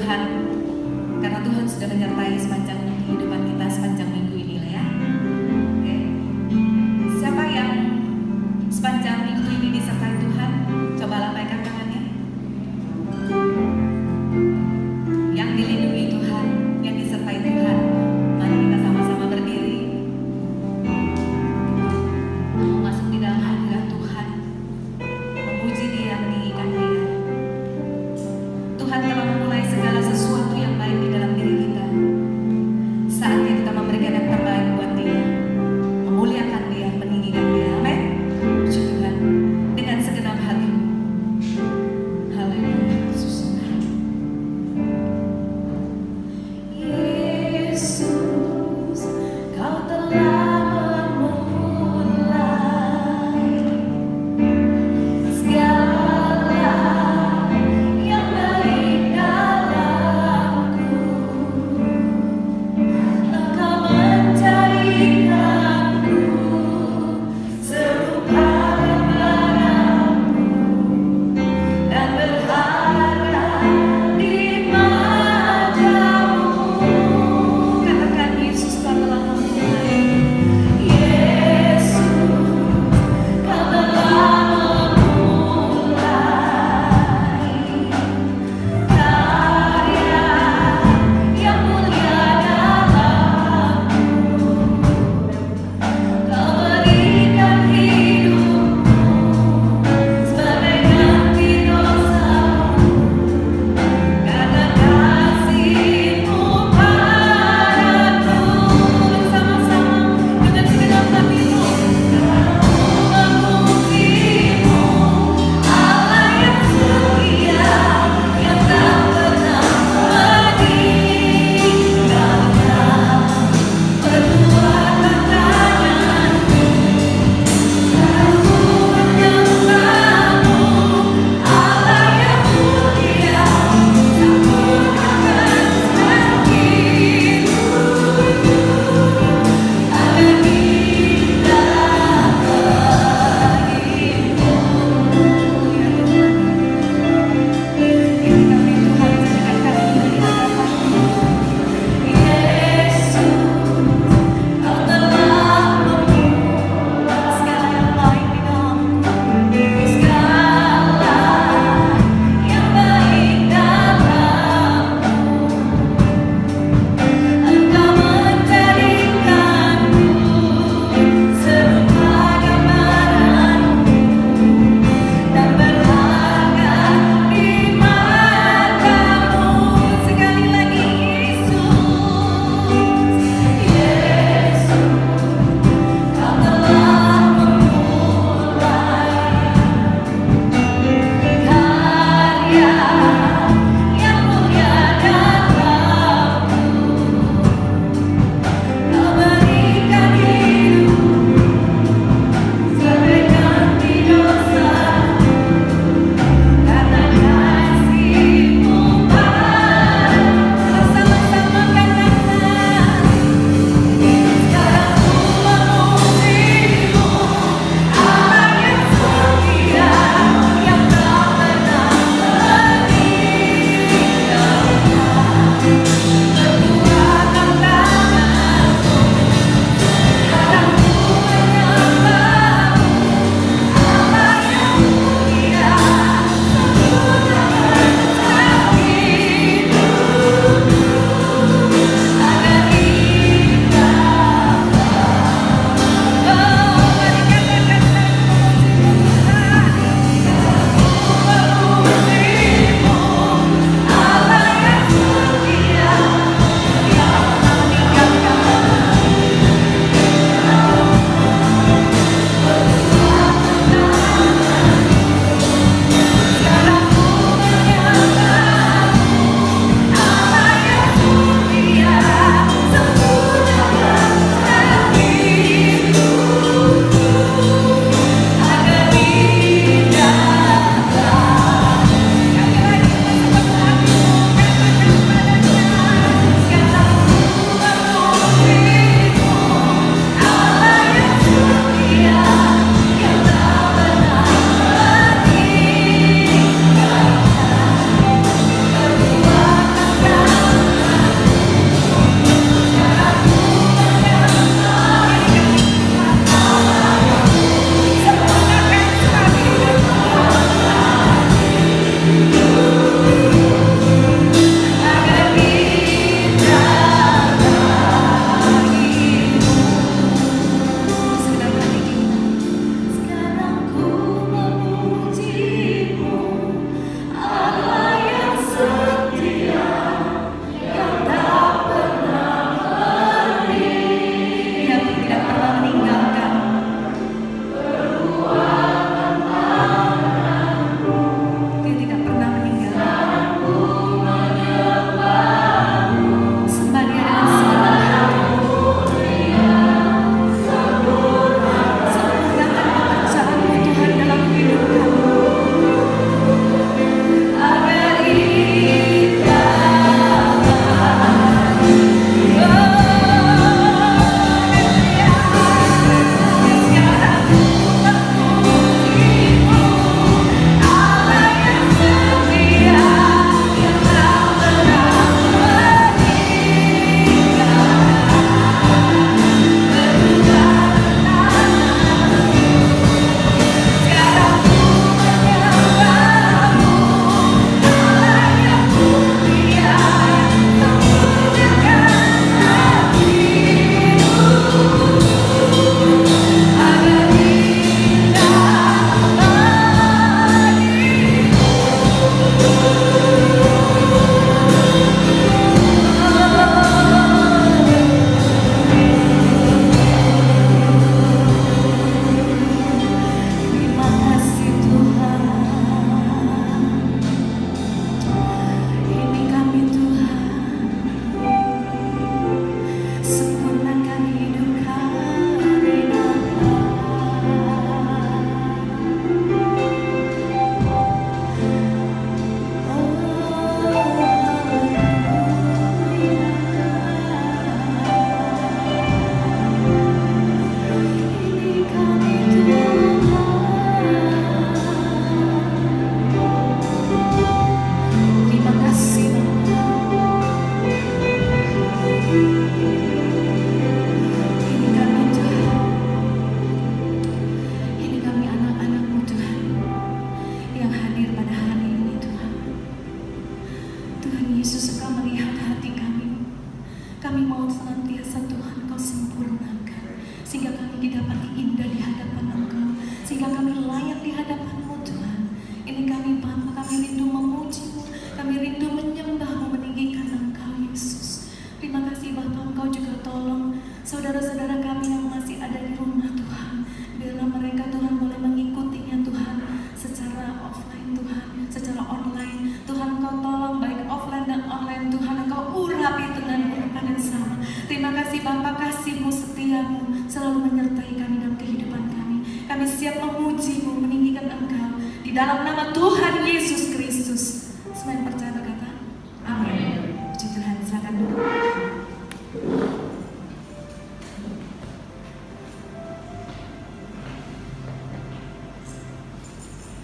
Tuhan, karena Tuhan sudah menyertai sepanjang kehidupan kita sepanjang minggu ini lah ya. Oke. Siapa yang sepanjang minggu ini disertai Tuhan? Coba lambaikan tangannya. Yang dilindungi Tuhan, yang disertai Tuhan. Mari kita sama-sama berdiri. Masuk di dalam hadirat Tuhan, memuji Dia, meninggikan Dia. Tuhan telah memulai segala sesuatu yang baik di dalam diri kita. Saatnya kita memberikan Yesus, Engkau melihat hati kami. Kami mau senantiasa Tuhan Kau sempurnakan, sehingga kami didapati indah di hadapan Engkau, sehingga kami layak di hadapan-Mu Tuhan. Ini kami Bapa, kami rindu memuji-Mu, kami rindu menyembah-Mu, meninggikan Engkau Yesus. Terima kasih Bapa, Engkau juga tolong saudara-saudara kami yang masih ada di rumah Tuhan. Biarlah mereka Tuhan boleh mengikutinya Tuhan secara offline Tuhan, secara online. Tuhan Engkau tolong baik offline dan online Tuhan, Engkau urapi dengan urapan yang sama. Terima kasih Bapa, kasih-Mu, setia-Mu selalu menyertai kami dalam kehidupan kami. Kami siap memuji-Mu, meninggikan Engkau di dalam nama Tuhan Yesus Kristus. Semua yang percaya berkata amin. Puji Tuhan, silakan duduk.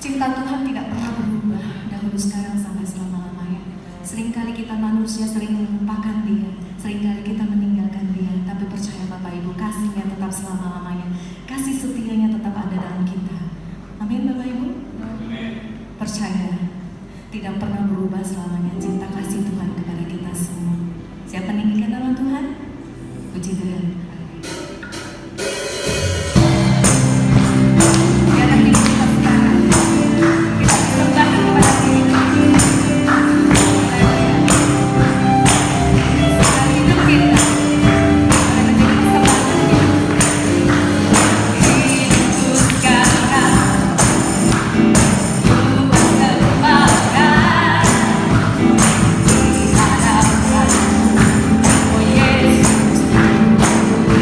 Cinta Tuhan tidak pernah berubah, dahulu, sekarang, sampai selama-lamanya. Seringkali kita manusia sering melupakan Dia, seringkali kita meninggalkan Dia, tapi percaya Bapak Ibu, kasih-Nya tetap selama-lamanya, kasih setianya tetap ada dalam kita. Amin Bapak Ibu? Amin. Percaya, tidak pernah berubah selamanya cinta kasih Tuhan kepada kita semua. Siapa meninggikan nama Tuhan? Puji Tuhan. Oh,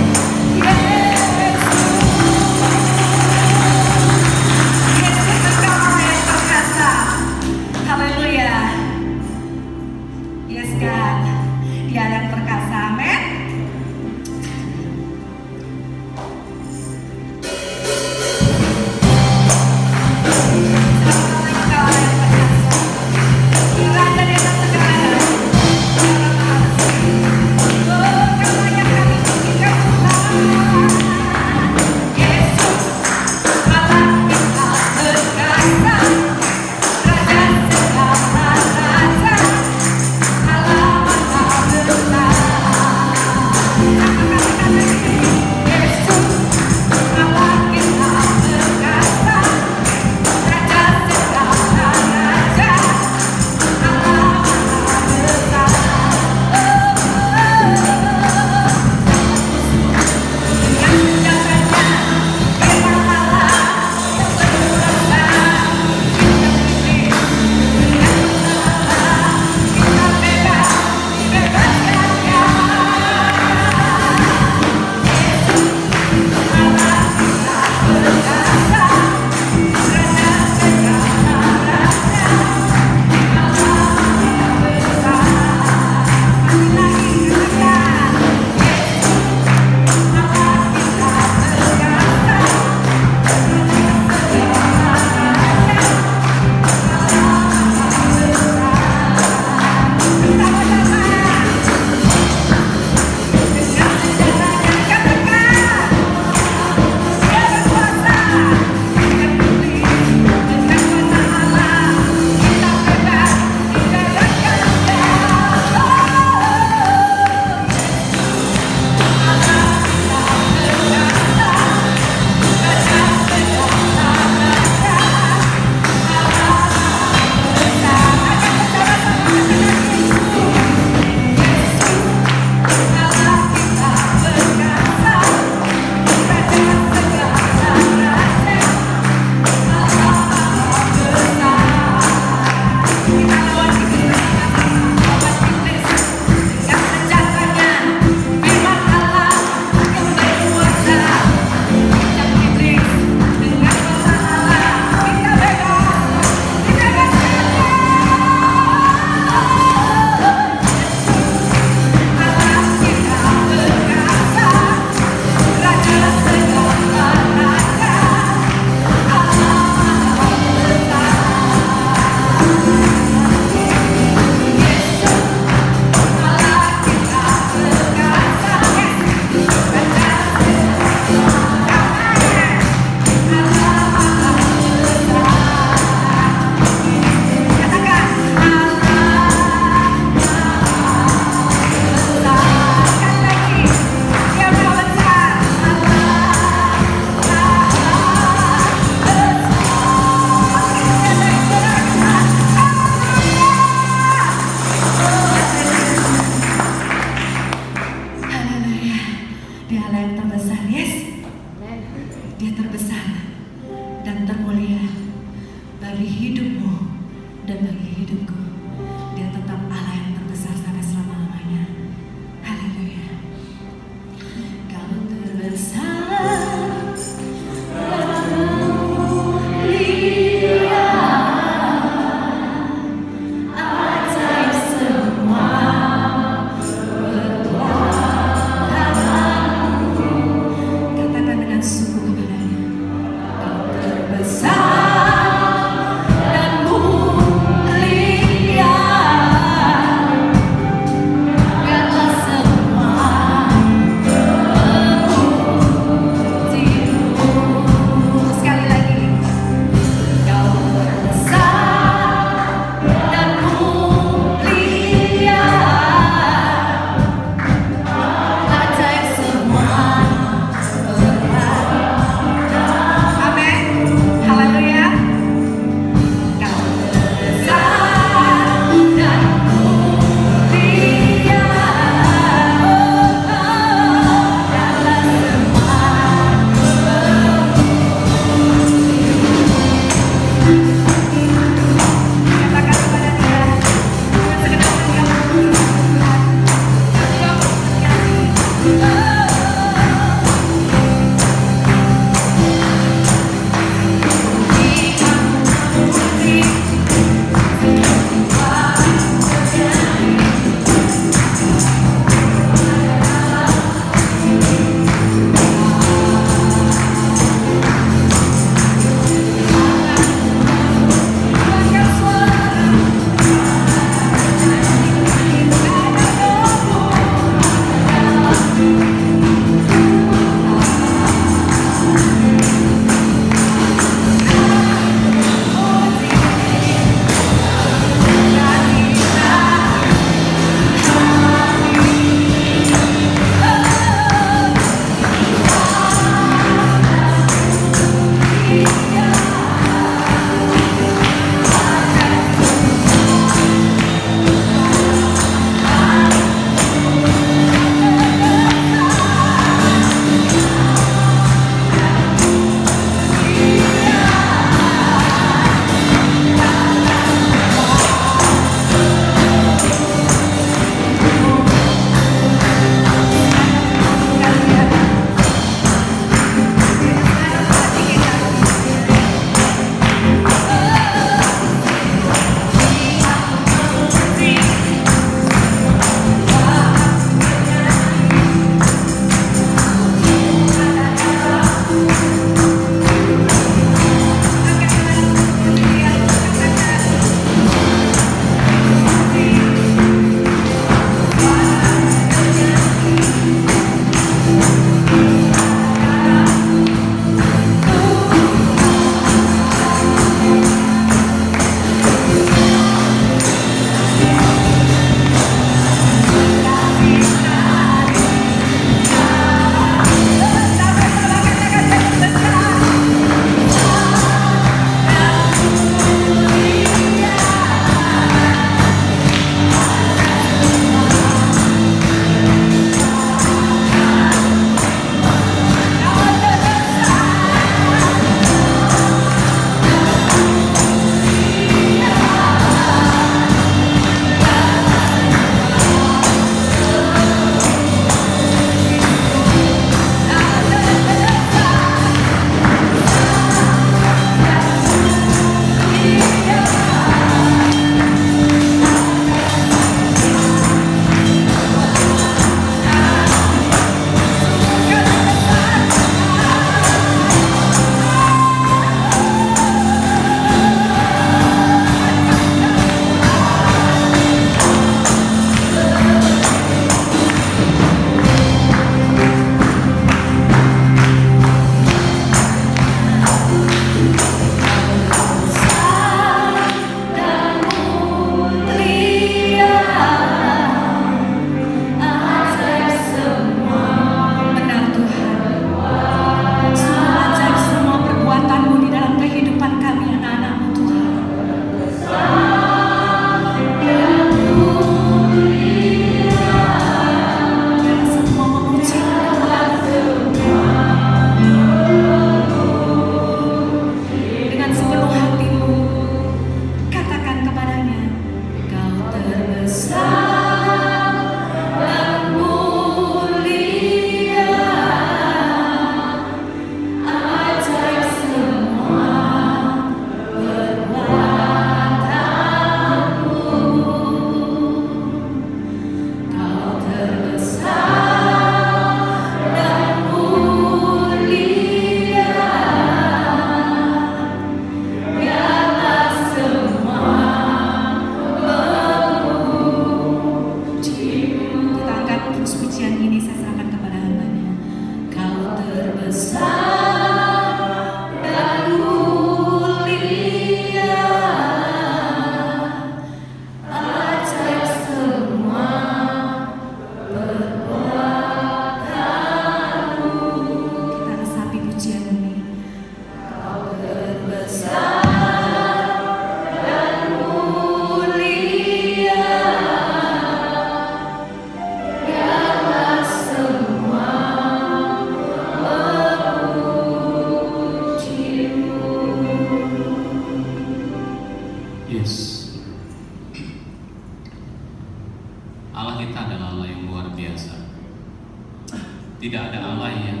Tidak ada Allah yang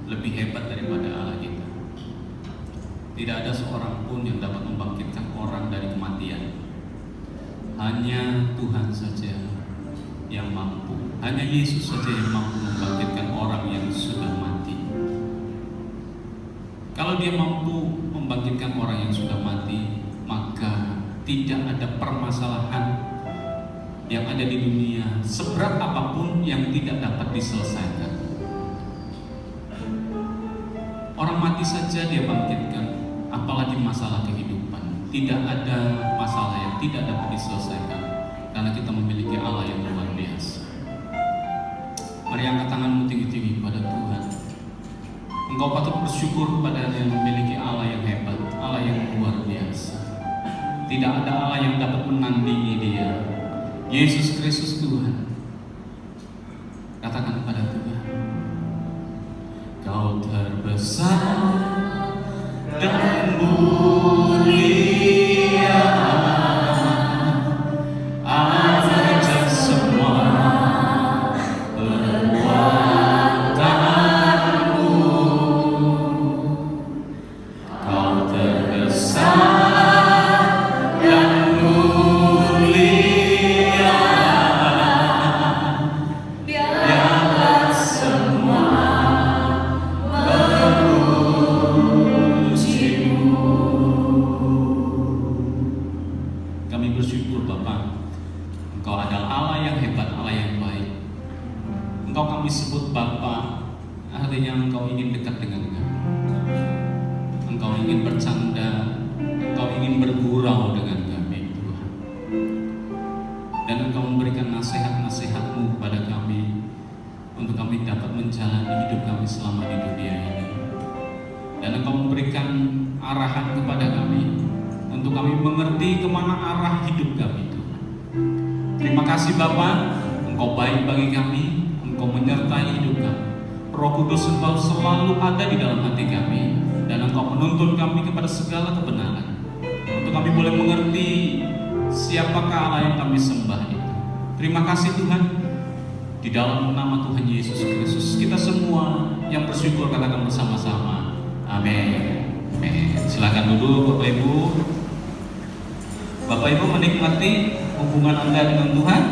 lebih hebat daripada Allah kita. Tidak ada seorang pun yang dapat membangkitkan orang dari kematian. Hanya Tuhan saja yang mampu. Hanya Yesus saja yang mampu membangkitkan orang yang sudah mati. Kalau Dia mampu membangkitkan orang yang sudah mati, maka tidak ada permasalahan yang ada di dunia seberat apapun yang tidak dapat diselesaikan. Orang mati saja Dia bangkitkan, apalagi masalah kehidupan. Tidak ada masalah yang tidak dapat diselesaikan, karena kita memiliki Allah yang luar biasa. Mari angkat tanganmu tinggi-tinggi kepada Tuhan. Engkau patut bersyukur kepada yang memiliki Allah yang hebat, Allah yang luar biasa. Tidak ada Allah yang dapat menandingi Dia. Yesus Kristus Tuhan. Katakan kepada Tuhan, Kau terbesar dan mulia, ajaib semua perbuatanmu. Kau terbesar dan mulia, di atas semua kami sebut Bapa, artinya Engkau ingin dekat dengan kami. Engkau ingin bercanda, Engkau ingin bergurau dengan kami, Tuhan. Dan Engkau memberikan nasihat-nasihat-Mu kepada kami untuk kami dapat menjalani hidup kami selama di dunia ini. Dan Engkau memberikan arahan kepada kami untuk kami mengerti kemana arah hidup kami, Tuhan. Terima kasih Bapa, Engkau baik bagi kami. Engkau menyertai hidup kami. Roh Kudus Engkau selalu ada di dalam hati kami, dan Engkau menuntun kami kepada segala kebenaran, untuk kami boleh mengerti siapakah Allah yang kami sembah itu. Terima kasih Tuhan. Di dalam nama Tuhan Yesus Kristus, kita semua yang bersyukur katakan bersama-sama, amin. Silakan duduk Bapak Ibu. Bapak Ibu menikmati hubungan Anda dengan Tuhan.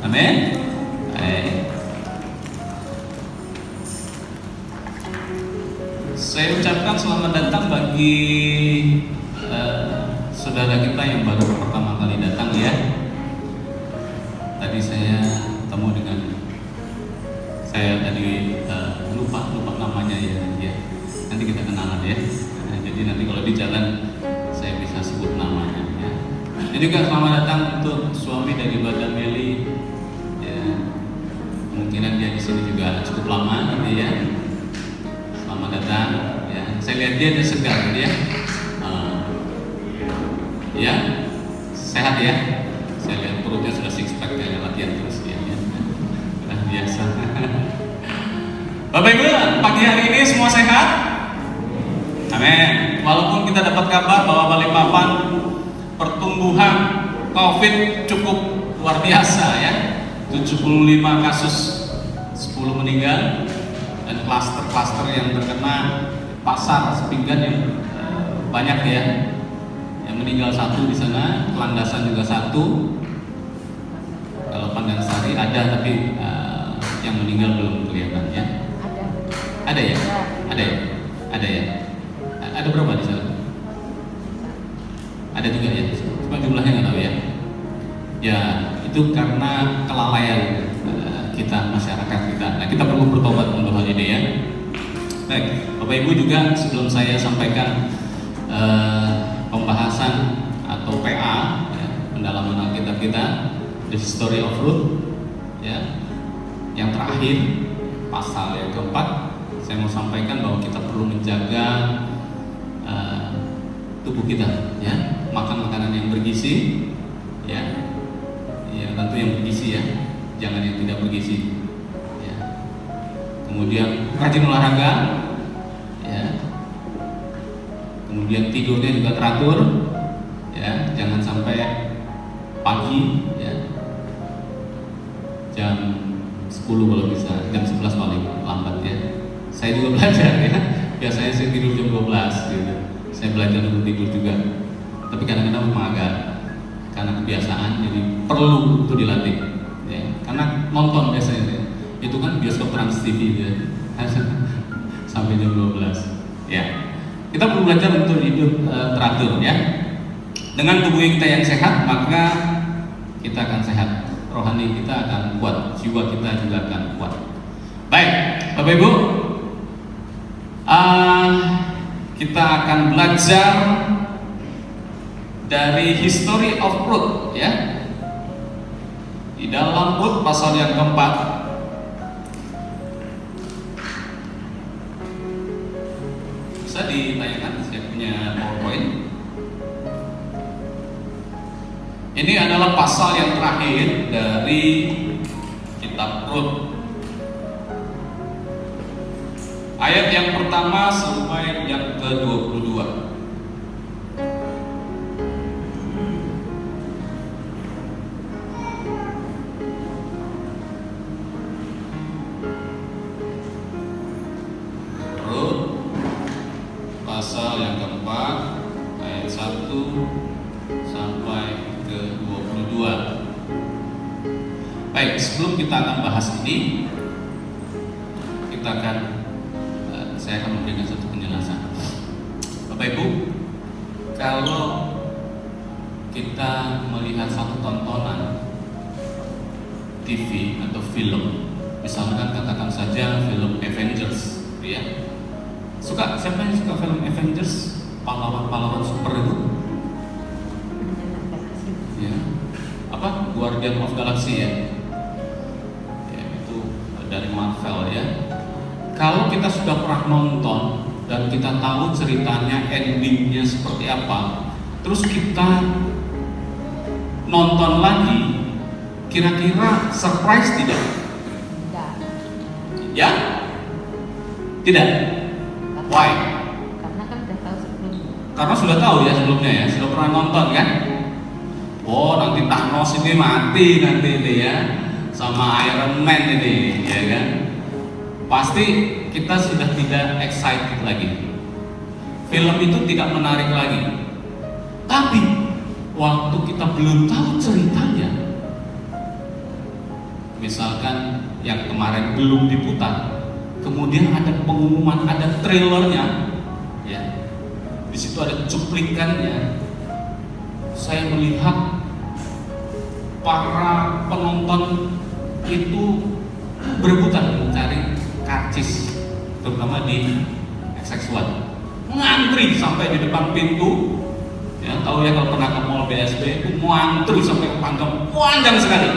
Amin. Saya ucapkan selamat datang bagi saudara kita yang baru pertama kali datang ya. Tadi saya ketemu dengan lupa namanya ya. Nanti kita kenalan ya. Jadi nanti kalau di jalan saya bisa sebut namanya ya. Dan juga selamat datang untuk suami dari Badan Meli. Ya, kemungkinan dia di sini juga cukup lama nanti ya. Selamat datang ya. Saya lihat dia segar ya. Ya, sehat ya. Saya lihat perutnya sudah six pack ya, latihan terus ya. Sudah biasa. Bapak Ibu, pagi hari ini semua sehat? Amin. Walaupun kita dapat kabar bahwa Balikpapan pertumbuhan COVID cukup luar biasa ya. 75 kasus, 10 meninggal, dan klaster-klaster yang terkena pasar pinggan yang banyak ya. Yang meninggal 1 di sana, Landasan juga 1. Kalau Pandansari ada, tapi yang meninggal belum kelihatan ya. Ada ya? Ada ya? Ada ya? Ada berapa di sana? Ada juga ya? Cuma jumlahnya nggak tahu ya. Ya, itu karena kelalaian kita, masyarakat kita. Nah, kita perlu bertobat untuk hal ini ya. Baik, Bapak Ibu juga sebelum saya sampaikan pembahasan atau PA, ya, pendalaman Alkitab kita, The Story of Ruth, ya, yang terakhir pasal yang keempat, saya mau sampaikan bahwa kita perlu menjaga tubuh kita, ya, makan makanan yang bergizi, ya, ya tentu yang bergizi ya, jangan yang tidak bergizi, ya. Kemudian rajin olahraga, ya. Kemudian tidurnya juga teratur, ya, jangan sampai pagi, ya, jam 10 kalau bisa, jam 11 paling lambat ya. Saya juga belajar ya, biasanya saya tidur jam 12 gitu. Saya belajar untuk tidur juga, tapi kadang-kadang memang agak karena kebiasaan, jadi perlu itu dilatih ya. Karena nonton biasanya ya. Itu kan bioskop Trans TV ya. Sampai jam 12 ya. Kita perlu belajar untuk hidup teratur ya. Dengan tubuh kita yang sehat, maka kita akan sehat, rohani kita akan kuat, jiwa kita juga akan kuat. Baik, Bapak Ibu, kita akan belajar dari History of Ruth ya. Di dalam Ruth pasal yang keempat, bisa ditayangkan, saya punya PowerPoint. Ini adalah pasal yang terakhir dari kitab Ruth. Ayat yang pertama sampai yang ke-22. Ruth pasal yang keempat, ayat 1 sampai ke-22. Baik, sebelum kita akan bahas ini, kita akan saya akan memberikan satu penjelasan. Bapak Ibu, kalau kita melihat satu tontonan TV atau film, misalkan katakan saja film Avengers, ya. Siapa yang suka film Avengers? Pahlawan-pahlawan super itu? Ya. Apa? Guardian of Galaxy ya. Ya, itu dari Marvel ya. Kalau kita sudah pernah nonton dan kita tahu ceritanya, endingnya seperti apa, terus kita nonton lagi, kira-kira surprise tidak? Tidak. Ya? Tidak? Why? Karena kan udah tahu sebelumnya. Karena sudah tahu ya sebelumnya ya, sudah pernah nonton kan? Oh, nanti Thanos ini mati nanti ini ya, sama Iron Man ini, ya kan? Pasti kita sudah tidak excited lagi. Film itu tidak menarik lagi. Tapi waktu kita belum tahu ceritanya, misalkan yang kemarin belum diputar, kemudian ada pengumuman, ada trailernya, ya, di situ ada cuplikannya. Saya melihat para penonton itu berebutan mencari karcis, terutama di XX1, ngantri sampai di depan pintu. Ya, tahu ya kalau pernah ke mall BSB itu ngantri sampai ke panjang sekali,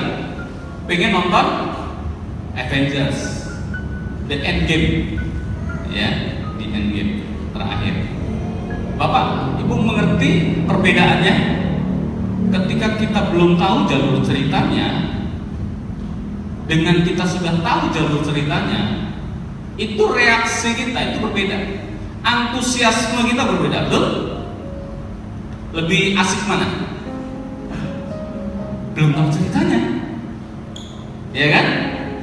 pengen nonton Avengers, The Endgame, ya, di Endgame terakhir. Bapak, Ibu mengerti perbedaannya? Ketika kita belum tahu jalur ceritanya, dengan kita sudah tahu jalur ceritanya, itu reaksi kita itu berbeda, antusiasme kita berbeda, betul? Lebih asik mana? belum tahu ceritanya, ya kan?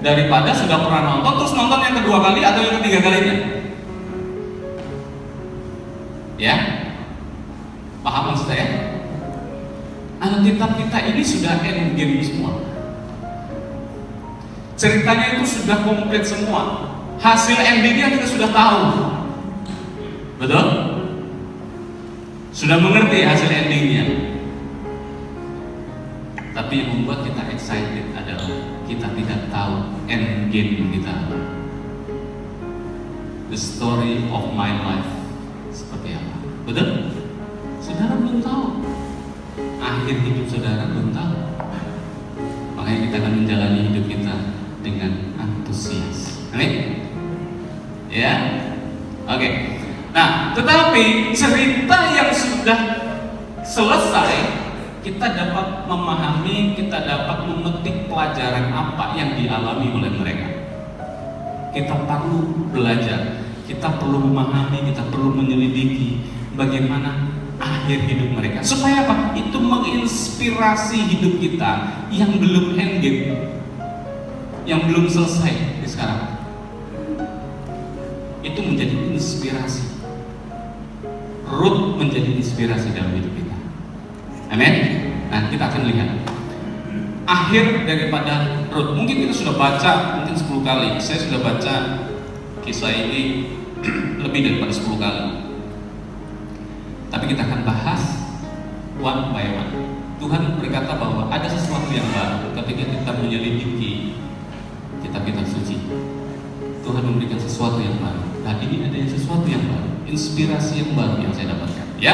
Daripada sudah pernah nonton terus nonton yang kedua kali atau yang ketiga kalinya, ya, paham maksud saya? Alkitab kita ini sudah endgame semua, ceritanya itu sudah komplit semua, hasil endingnya kita sudah tahu, betul? Sudah mengerti hasil endingnya. Tapi yang membuat kita excited adalah kita tidak tahu end game kita. The story of my life seperti apa? Betul? Saudara belum tahu. Akhir hidup saudara belum tahu. Makanya kita akan menjalani hidup kita dengan antusias. Amin? Ya? Oke. Nah, tetapi cerita yang sudah selesai, kita dapat memahami, kita dapat memetik pelajaran apa yang dialami oleh mereka. Kita perlu belajar, kita perlu memahami, kita perlu menyelidiki bagaimana akhir hidup mereka. Supaya apa? Itu menginspirasi hidup kita yang belum endgame, yang belum selesai di sekarang. Itu menjadi inspirasi. Ruth menjadi inspirasi dalam hidup kita. Amin. Nah, kita akan lihat akhir daripada Ruth. Mungkin kita sudah baca mungkin 10 kali. Saya sudah baca kisah ini lebih daripada 10 kali. Tapi kita akan bahas one by one. Tuhan berkata bahwa ada sesuatu yang baru ketika kita menyelidiki kitab-kitab suci. Tuhan memberikan sesuatu yang baru. Dan ini ada sesuatu yang baru, inspirasi yang baru yang saya dapatkan. Ya,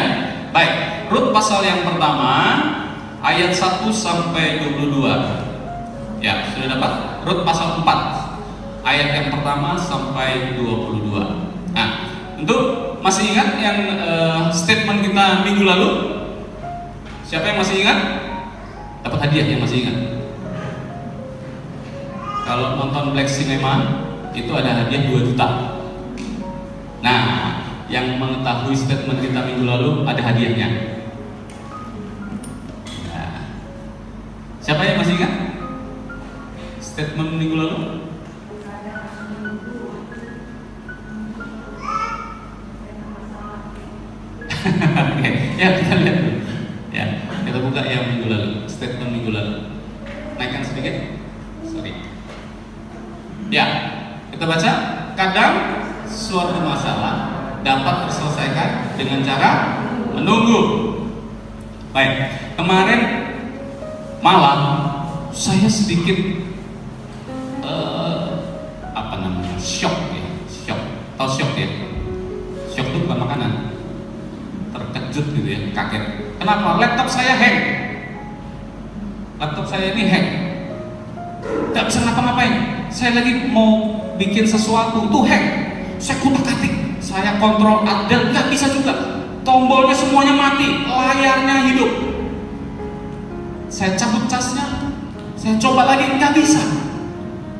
baik. Rut pasal yang pertama ayat 1 sampai 22. Ya, sudah dapat? Rut pasal 4 ayat yang pertama sampai 22. Nah, untuk masih ingat yang statement kita minggu lalu? Siapa yang masih ingat? Dapat hadiah yang masih ingat. Kalau nonton Black Cinema itu ada hadiah 2 juta. Nah, yang mengetahui statement kita minggu lalu ada hadiahnya. Nah, siapa yang masih ingat statement minggu lalu? Oke, ya kita lihat dulu. Ya, kita buka yang minggu lalu, statement minggu lalu. Naikkan sedikit. Sorry. Ya, kita baca. Kadang suatu masalah dapat terselesaikan dengan cara menunggu. Baik, kemarin malam saya sedikit shock ya, shock. Tahu shock ya? Shock itu bukan makanan. Terkejut gitu ya, kaget. Kenapa? Laptop saya hang. Laptop saya ini hang. Gak bisa ngapa-ngapain. Saya lagi mau bikin sesuatu tuh hang. Saya kutak-atik, saya kontrol alt del, nggak bisa juga. Tombolnya semuanya mati, layarnya hidup. Saya cabut casnya, saya coba lagi, nggak bisa.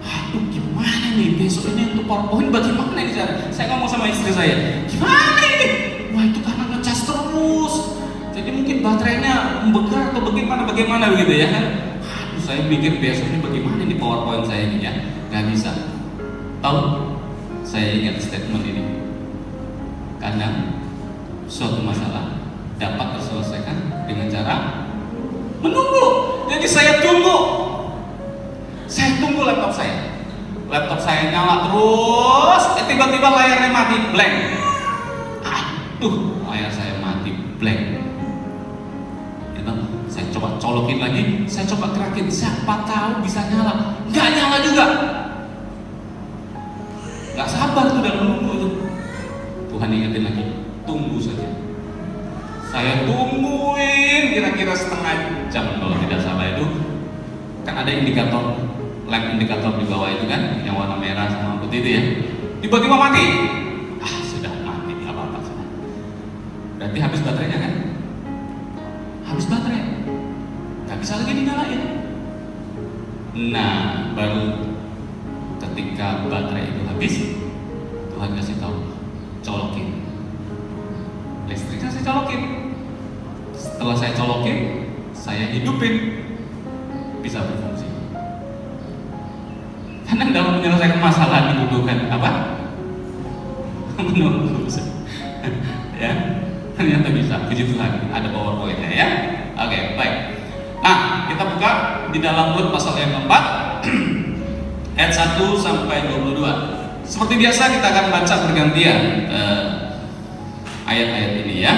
Aduh, gimana nih besok ini untuk PowerPoint bagaimana ini cara? Saya ngomong sama istri saya, gimana ini? Wah, itu karena ngecas terus. Jadi mungkin baterainya membekar atau bagaimana begitu ya kan? Aduh, saya pikir besok ini bagaimana nih PowerPoint saya ini ya? Nggak bisa. Tahu? Saya ingat statement ini. Kadang suatu masalah dapat terselesaikan dengan cara menunggu. Jadi saya tunggu laptop saya. Laptop saya nyala terus, tiba-tiba layarnya mati blank. Aduh, layar saya mati blank. Gitu. Saya coba colokin lagi, saya coba gerakin, siapa tahu bisa nyala. Nggak nyala juga. Gak sabar tuh dalam menunggu itu. Tuhan ingetin lagi, tunggu saja. Saya tungguin kira-kira setengah jam kalau tidak salah itu. Kan ada indikator, lamp indikator di bawah itu kan, yang warna merah sama putih itu ya. Tiba-tiba mati. Sudah mati, nggak apa-apa sudah. Berarti habis baterainya kan? Habis baterai, nggak bisa lagi dinyalain. Nah, baru ketika baterai itu habis, Tuhan kasih tahu, colokin. Listriknya saya colokin. Setelah saya colokin, saya hidupin. bisa berfungsi. Karena dalam menyelesaikan masalah dibutuhkan apa? Menunggu. Ya, ternyata bisa. Puji Tuhan, ada PowerPoint-nya ya. Oke, baik. Nah, kita buka di dalam Rut pasal yang keempat ayat 1 sampai 22. Seperti biasa kita akan baca bergantian ayat-ayat ini ya.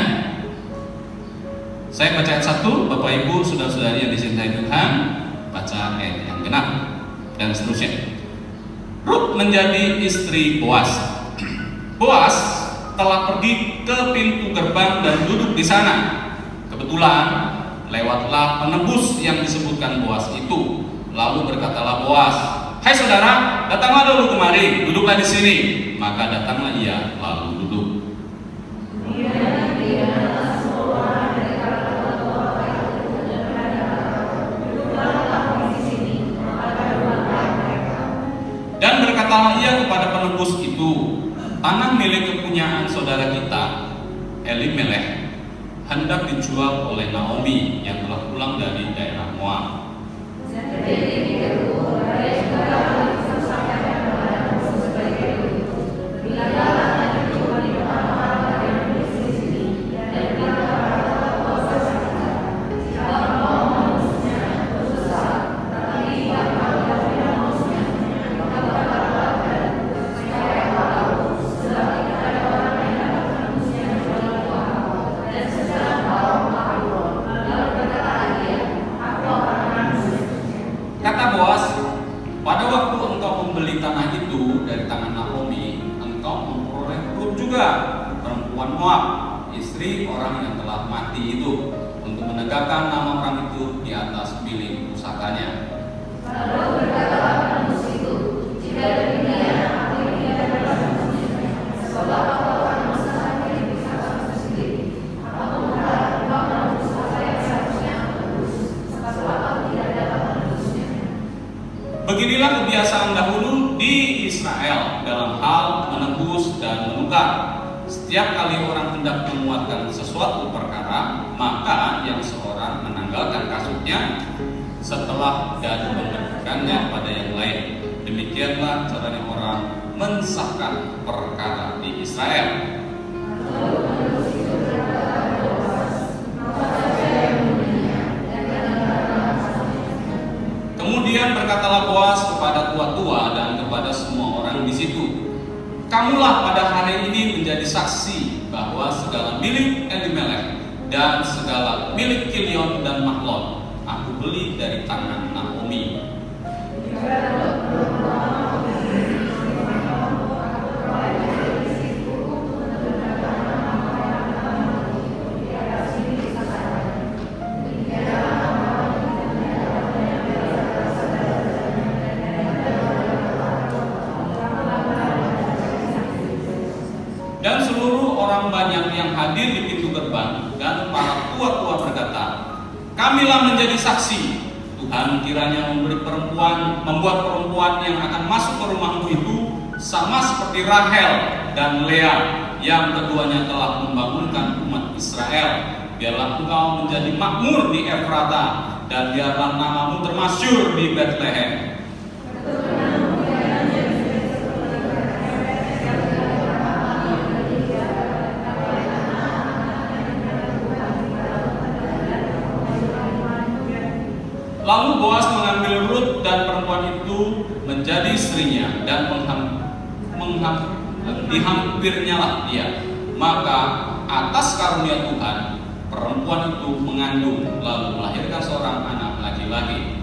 Saya baca ayat 1, Bapak Ibu, saudara-saudari yang dicintai Tuhan, baca ayat yang genap dan seterusnya. Rut menjadi istri Boas. Boas telah pergi ke pintu gerbang dan duduk di sana. Kebetulan lewatlah penebus yang disebutkan Boas itu. Lalu berkatalah Boas, "Hai saudara, datanglah dulu kemari, duduklah di sini." Maka datanglah ia, lalu duduk. Dan berkatalah ia kepada penebus itu, "Tanah milik kepunyaan saudara kita, Elimelech, hendak dijual oleh Naomi yang telah pulang dari daerah Moab." Kata Boas, "Pada waktu engkau membeli tanah itu dari tangan Naomi, engkau memperoleh Rut juga, perempuan Moab, istri orang yang telah mati itu, untuk menegakkan nama orang itu di atas bilik pusakanya." Beginilah kebiasaan dahulu di Israel dalam hal menebus dan menukar. Setiap kali orang hendak menguatkan sesuatu perkara, maka yang seorang menanggalkan kasutnya setelah dan memberikannya pada yang lain. Demikianlah caranya orang mensahkan perkara di Israel. Kemudian berkatalah Boas kepada tua-tua dan kepada semua orang di situ, "Kamulah pada hari ini menjadi saksi bahwa segala milik Elimelech dan segala milik Kilion dan Mahlon aku beli dari tangan Naomi." Dan seluruh orang banyak yang hadir di pintu gerbang dan para tua-tua berkata, "Kamilah menjadi saksi. Tuhan kiranya membuat perempuan yang akan masuk ke rumahmu itu sama seperti Rahel dan Lea yang keduanya telah membangunkan umat Israel. Biarlah engkau menjadi makmur di Efrata dan biarlah namamu termasyhur di Bethlehem." Lalu Boas mengambil Rut dan perempuan itu menjadi istrinya dan dihampirnyalah dia. Maka atas karunia Tuhan, perempuan itu mengandung lalu melahirkan seorang anak laki-laki.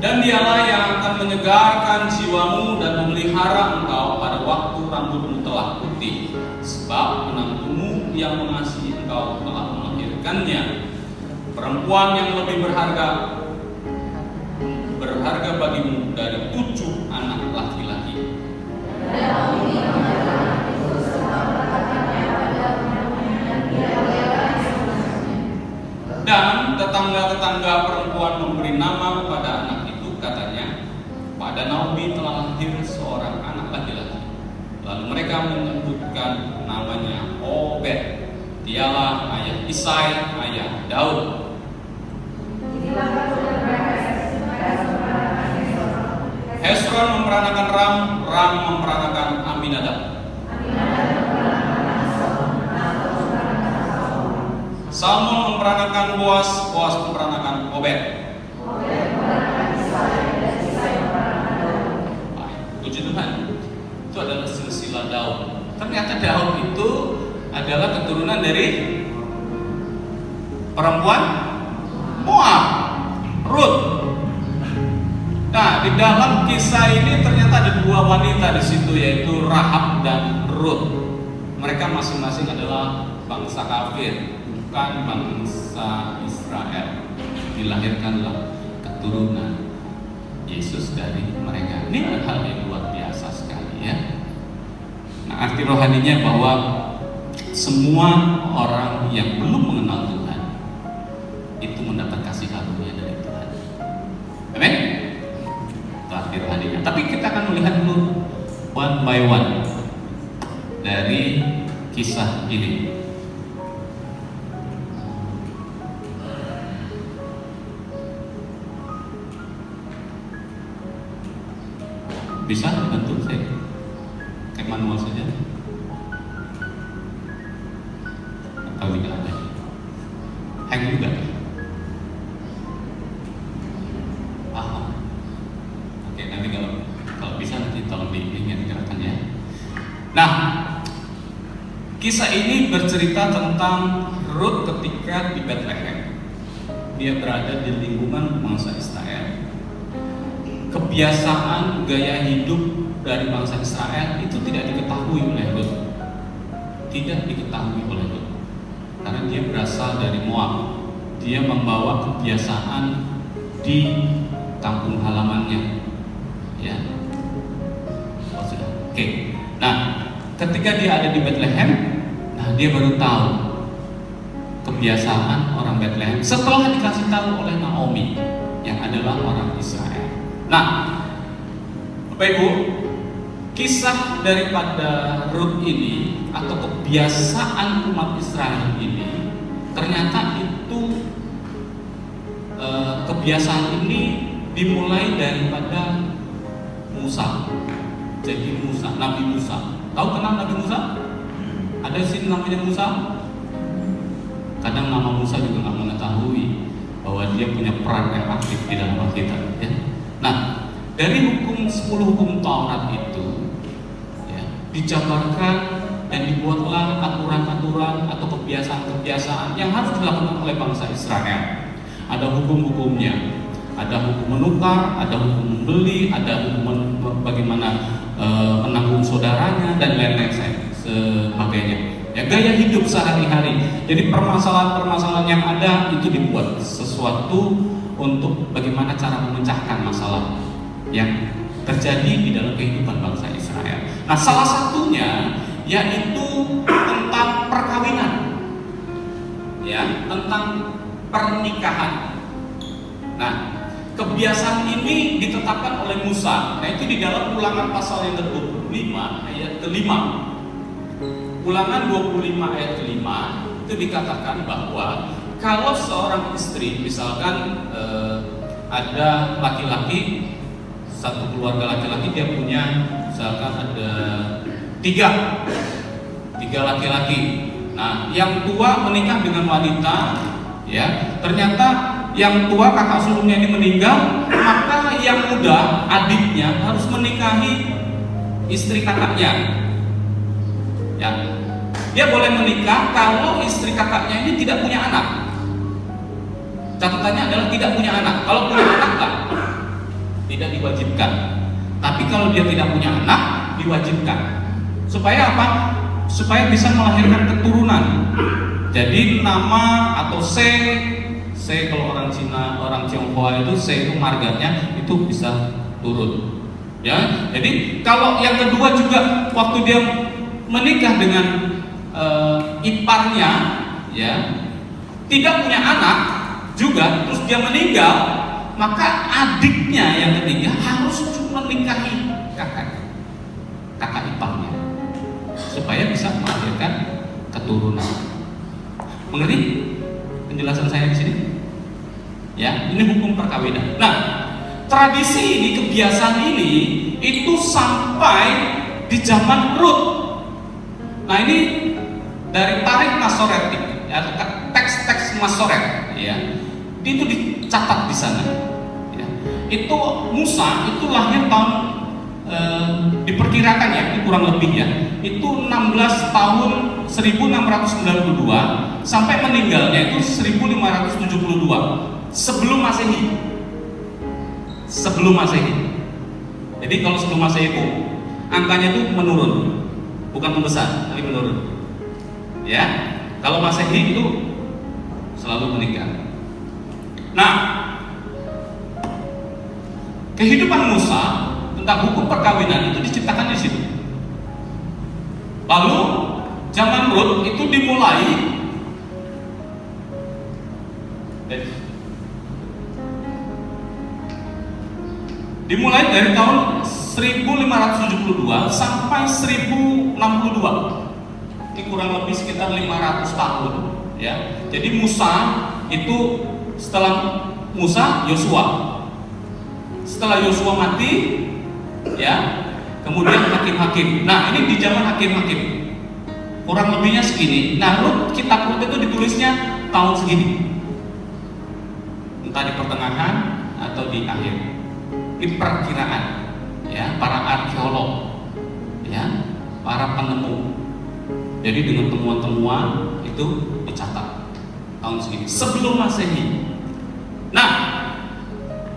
Dan dialah yang akan menyegarkan jiwamu dan memelihara engkau pada waktu rambutmu telah putih, sebab menantumu yang mengasihi engkau telah melahirkannya. Perempuan yang lebih berharga bagimu dari 7 anak laki-laki. Dan tetangga-tetangga perempuan memberi nama kepada anak itu, katanya, "Pada Naomi telah lahir seorang anak laki-laki. Lalu mereka menyebutkan namanya Obed. Dialah ayah Isai, ayah Daud. Hezron memperanakan Ram, Ram memperanakan Aminadab. Salmon memperanakan Boas, Boas memperanakan Obed. Puji Tuhan, itu adalah silsilah Daud. Ternyata Daud itu adalah keturunan dari perempuan Moab, Ruth. Nah, di dalam kisah ini ternyata ada dua wanita di situ, yaitu Rahab dan Ruth. Mereka masing-masing adalah bangsa kafir, bukan bangsa Israel. Dilahirkanlah keturunan Yesus dari mereka. Ini adalah hal yang luar biasa sekali ya. Nah, arti rohaninya bahwa semua orang yang belum mengenal Tuhan itu mendapat kasih karunia dari Tuhan. Amin. Arti rohaninya. Tapi kita akan melihat dulu one by one dari kisah ini. Bisa bantu saya kayak manual saja atau tidak ada hang juga. Oke, nanti kalau bisa nanti tolong diingatkan ya. Nah, kisah ini bercerita tentang Ruth ketika di Bethlehem. Dia berada di lingkungan bangsa Israel. Kebiasaan gaya hidup dari bangsa Israel itu tidak diketahui oleh Ruth. Tidak diketahui oleh Ruth. Karena dia berasal dari Moab. Dia membawa kebiasaan di kampung halamannya. Ya. Oh, sudah. Oke. Nah, ketika dia ada di Bethlehem, nah dia baru tahu kebiasaan orang Bethlehem setelah dikasih tahu oleh Naomi yang adalah orang Israel. Nah, Bapak Ibu, kisah daripada Ruth ini atau kebiasaan umat Israel ini ternyata itu kebiasaan ini dimulai daripada Musa. Jadi Musa, Nabi Musa. Tahu kenal Nabi Musa? Ada sih namanya Musa? Kadang nama Musa juga nggak mengetahui bahwa dia punya peran yang aktif di dalam Alkitab. Ya. Nah, dari 10 hukum Taurat itu ya, dijabarkan dan dibuatlah aturan-aturan atau kebiasaan-kebiasaan yang harus dilakukan oleh bangsa Israel. Ada hukum-hukumnya, ada hukum menukar, ada hukum membeli, ada hukum bagaimana menanggung saudaranya dan lain-lain sebagainya. Ya, gaya hidup sehari-hari. Jadi permasalahan-permasalahan yang ada itu dibuat sesuatu untuk bagaimana cara memecahkan masalah yang terjadi di dalam kehidupan bangsa Israel. Nah, salah satunya yaitu tentang perkawinan, ya, tentang pernikahan. Nah, kebiasaan ini ditetapkan oleh Musa. Nah, itu di dalam Ulangan pasal yang ke-25 ayat ke-5. Ulangan 25 ayat ke-5 itu dikatakan bahwa kalau seorang istri misalkan ada laki-laki, satu keluarga laki-laki dia punya misalkan ada tiga laki-laki. Nah, yang tua menikah dengan wanita, ya, ternyata yang tua kakak sulungnya ini meninggal, maka yang muda adiknya harus menikahi istri kakaknya. Ya, dia boleh menikah kalau istri kakaknya ini tidak punya anak. Catatannya adalah tidak punya anak. Kalau punya anak tak, tidak diwajibkan. Tapi kalau dia tidak punya anak, diwajibkan. Supaya apa? Supaya bisa melahirkan keturunan. Jadi nama atau C kalau orang Cina, orang Tionghoa itu C itu marganya itu bisa turun. Ya, jadi kalau yang kedua juga waktu dia menikah dengan iparnya, ya, tidak punya anak juga, terus dia meninggal, maka adiknya yang ketiga harus menikahi kakak iparnya supaya bisa melahirkan keturunan. Mengerti penjelasan saya di sini? Ya, ini hukum perkawinan. Nah, tradisi ini, kebiasaan ini itu sampai di zaman Rut. Nah, ini dari Tarikh Masoretik, ya, teks-teks Masoret, ya, itu dicatat di sana. Ya. Itu Musa itu lahir tahun diperkirakan ya, ini kurang lebih ya, itu 16 tahun 1692 sampai meninggalnya itu 1572 sebelum Masehi. Sebelum Masehi. Jadi kalau sebelum Masehi itu angkanya itu menurun, bukan membesar, tapi menurun. Ya, kalau Masehi itu selalu meningkat. Nah, kehidupan Musa tentang hukum perkawinan itu diciptakan di situ. Lalu zaman Rut itu dimulai dari tahun 1572 sampai 1062. Ini kurang lebih sekitar 500 tahun, ya. Jadi Musa itu setelah Musa Yosua. Setelah Yosua mati, ya, kemudian hakim-hakim. Nah, ini di zaman hakim-hakim. Kurang lebihnya segini. Nah, kitab Rut itu ditulisnya tahun segini. Entah di pertengahan atau di akhir. Ini perkiraan, ya, para arkeolog, ya, para penemu. Jadi dengan temuan-temuan itu dicatat tahun segini sebelum Masehi. Nah,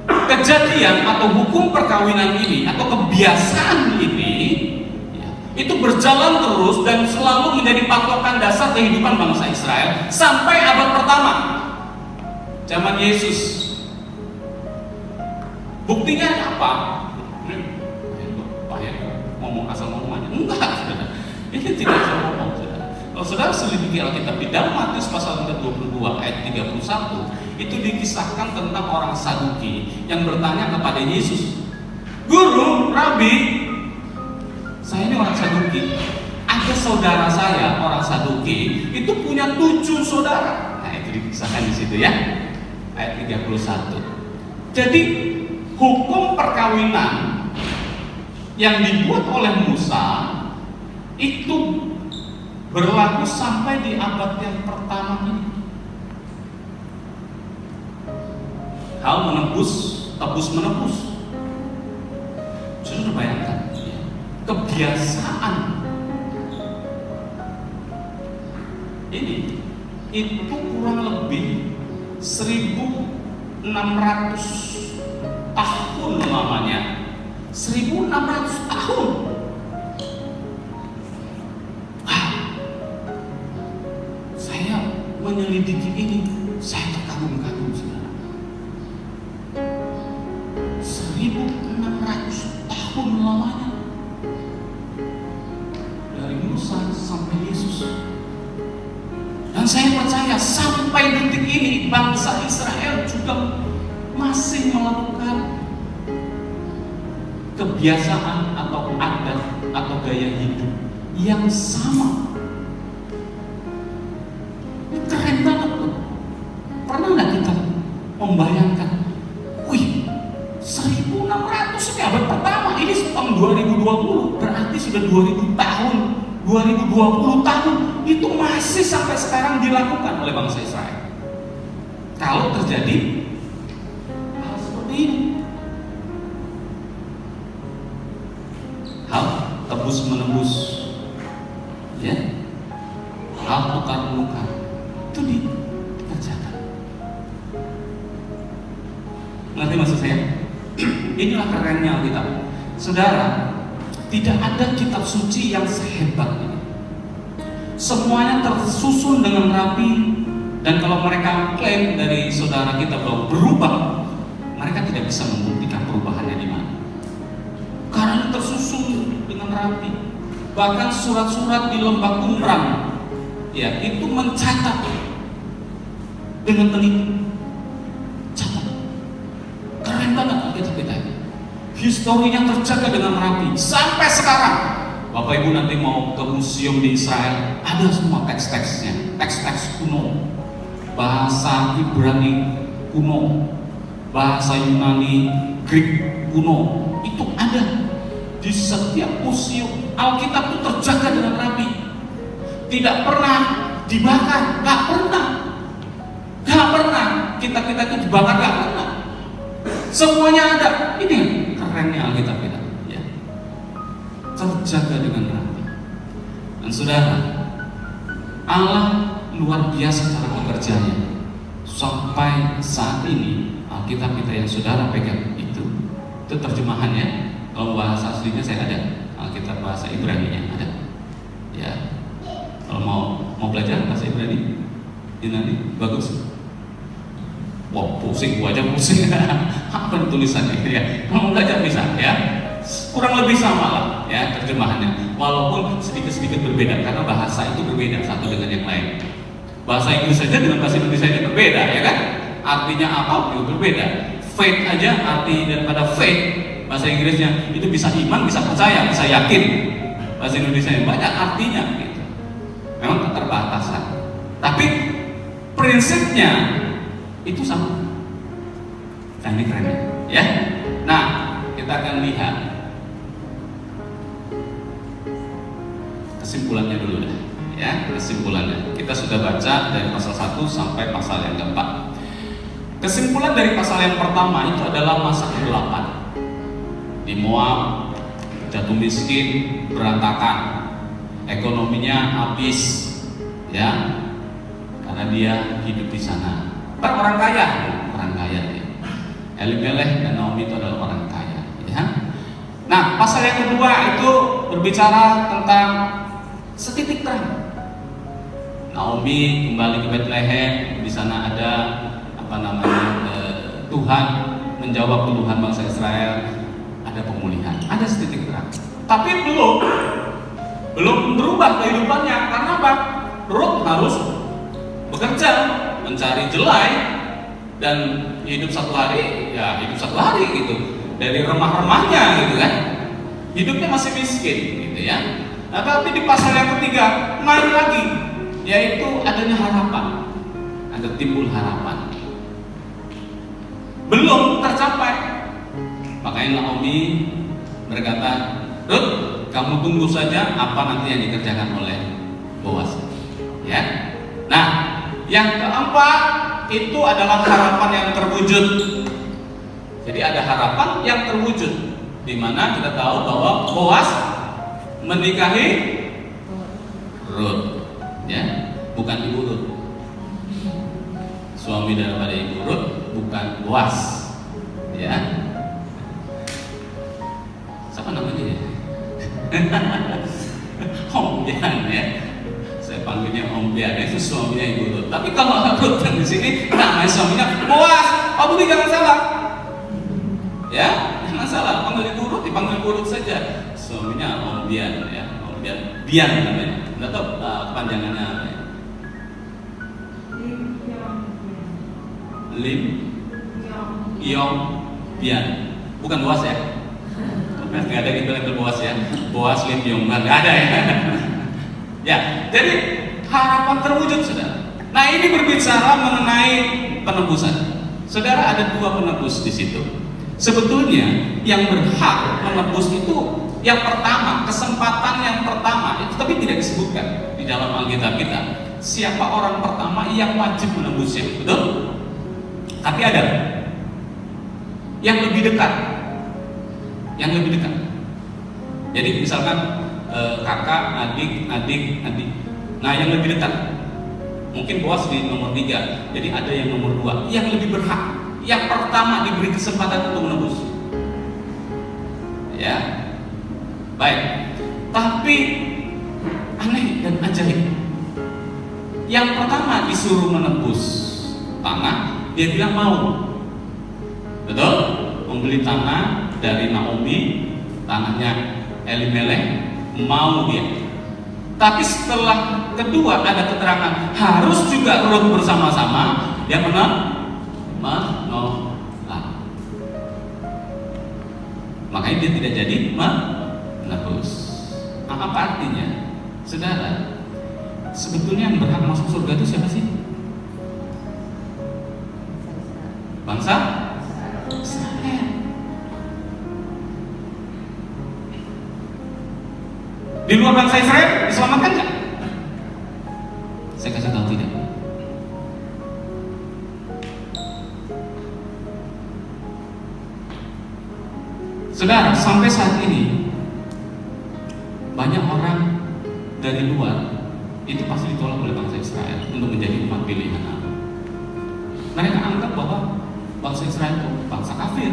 kejadian atau hukum perkawinan ini atau kebiasaan ini, ya, itu berjalan terus dan selalu menjadi patokan dasar kehidupan bangsa Israel sampai abad pertama, zaman Yesus. Buktinya apa? Pak ya, ngomong asal ngomong aja. Enggak, saudara. Ini tidak asal ngomong, saudara. Kalau saudara selidiki Alkitab di dalam Matius pasal 22 ayat 31, itu dikisahkan tentang orang Saduki yang bertanya kepada Yesus, "Guru, Rabi, saya ini orang Saduki. Ada saudara saya, orang Saduki, itu punya 7 saudara." Nah, itu dikisahkan di situ ya. Ayat 31. Jadi hukum perkawinan yang dibuat oleh Musa itu berlaku sampai di abad yang pertama ini. Hal tebus menebus. Sudah bayangkan, ya, kebiasaan ini itu kurang lebih 1600 tahun lamanya. 1600 tahun. Wah, saya menyelidiki ini, saya terkagum-kagum, saudara. 1600 tahun lamanya, dari Musa sampai Yesus. Dan saya percaya sampai detik ini bangsa Israel juga masih melakukan kebiasaan atau adat atau gaya hidup yang sama. Ini keren banget loh. Pernah nggak kita membayangkan, wih, 1600 ini abad pertama, ini tahun 2020, berarti sudah 2000 tahun, 2020 tahun, itu masih sampai sekarang dilakukan oleh bangsa Israel. Kalau terjadi hal seperti ini, hal tebus menebus, ya, hal tukar menukar, itu dikerjakan. Ngerti maksud saya? Inilah kerennya Alkitab, saudara. Tidak ada kitab suci yang sehebat ini. Semuanya tersusun dengan rapi, dan kalau mereka klaim dari saudara kita bahwa berubah, mereka tidak bisa membuktikan perubahannya di mana. Karena tersusun dengan rapi. Bahkan surat-surat di lembah Qumran, ya, itu mencatat dengan teliti. Catat. Keren banget Alkitab kita ini. historinya terjaga dengan rapi sampai sekarang. Bapak Ibu nanti mau ke museum di Israel, ada semua teks-teksnya, teks-teks kuno, bahasa Ibrani kuno, bahasa Yunani, Greek kuno, itu ada di setiap museum. Alkitab itu terjaga dengan rapi, tidak pernah dibakar, nggak pernah kita itu dibakar, nggak pernah. Semuanya ada. Ini kerennya Alkitab kita, ya. Terjaga dengan rapi. Dan saudara, Allah luar biasa cara bekerjanya. Sampai saat ini Alkitab kita yang saudara pegang itu terjemahannya. Kalau bahasa aslinya saya ada, Alkitab bahasa Ibrani-nya ada. Ya. Kalau mau belajar bahasa Ibrani, Yunani, bagus. Wah, pusing, gua aja pusing. Apa tulisannya ya? Kalau belajar bisa ya. Kurang lebih sama lah ya terjemahannya. Walaupun sedikit-sedikit berbeda karena bahasa itu berbeda satu dengan yang lain. Bahasa Inggris saja dengan bahasa Indonesia nya berbeda ya kan? Artinya apa juga berbeda. Faith aja arti daripada faith bahasa Inggrisnya itu bisa iman, bisa percaya, bisa yakin. Bahasa Indonesia nya banyak artinya gitu. Memang keterbatasan. Tapi prinsipnya itu sama. Nah, ini keren ya. Nah, kita akan lihat kesimpulannya dulu dah. Ya, kesimpulannya. Kita sudah baca dari pasal 1 sampai pasal yang keempat. Kesimpulan dari pasal yang pertama itu adalah masa kegelapan. Di Moab jatuh miskin, berantakan. Ekonominya habis. Ya. Karena dia hidup di sana. Orang kaya ya. Elimelech dan Naomi itu adalah orang kaya ya. Nah, pasal yang kedua itu berbicara tentang setitik terang. Naomi kembali ke Bethlehem, di sana ada Tuhan menjawab keluhan bangsa Israel, ada pemulihan, ada setitik terang. Tapi belum berubah kehidupannya karena apa? Ruth harus bekerja, mencari jelai dan hidup satu hari gitu dari remah-remahnya gitu kan, hidupnya masih miskin gitu ya. Nah, tapi di pasal yang ketiga naik lagi, yaitu adanya harapan, ada timbul harapan, belum tercapai. Makanya Naomi berkata, Ruth, kamu tunggu saja apa nanti yang dikerjakan oleh Boaz ya. Nah, yang keempat itu adalah harapan yang terwujud. Jadi ada harapan yang terwujud, di mana kita tahu bahwa Boaz menikahi Ruth, ya, bukan ibu Ruth. Suami daripada ibu Ruth bukan Boaz, ya. Siapa namanya ya? Om Bian ya. Panggilnya Om Bian, itu suaminya ibu Ruth. Tapi kalau Ruth di sini namanya suaminya Boaz. Oh, Budi jangan salah. Ya, jangan salah. Panggil ibu Ruth, dipanggil ibu Ruth saja. Suaminya Om Bian ya, Om Bian namanya. Enggak tahu kepanjangannya apa ya. Lim Yong Bian. Bukan Boaz ya? Enggak ada yang bilang Boaz ya. Boaz Lim Yong, enggak ada ya. Ya, jadi harapan terwujud, saudara. Nah, ini berbicara mengenai penebusan. Saudara, ada dua penebus di situ. Sebetulnya yang berhak menebus itu yang pertama, kesempatan yang pertama itu tapi tidak disebutkan di dalam Alkitab kita. Siapa orang pertama yang wajib menebusnya, betul? Tapi ada yang lebih dekat. Jadi misalkan kakak, adik. Nah, yang lebih dekat mungkin Boaz di nomor 3. Jadi ada yang nomor 2 yang lebih berhak. Yang pertama diberi kesempatan untuk menebus. Ya, baik. Tapi aneh dan ajaib. Yang pertama disuruh menebus tanah, dia bilang mau. Betul? Membeli tanah dari Naomi, tanahnya Elimelech, mau dia. Tapi setelah kedua ada keterangan harus juga Ruth bersama-sama, dia menolak. Makanya dia tidak jadi menebus. Apa artinya? Saudara, sebetulnya yang berhak masuk surga itu siapa sih? Bangsa Israel. Di luar bangsa Israel diselamatkan nggak? Saya kasih tahu tidak. Saudara, sampai saat ini banyak orang dari luar itu pasti ditolak oleh bangsa Israel untuk menjadi umat pilihan Allah. Mereka anggap bahwa bangsa Israel itu bangsa kafir.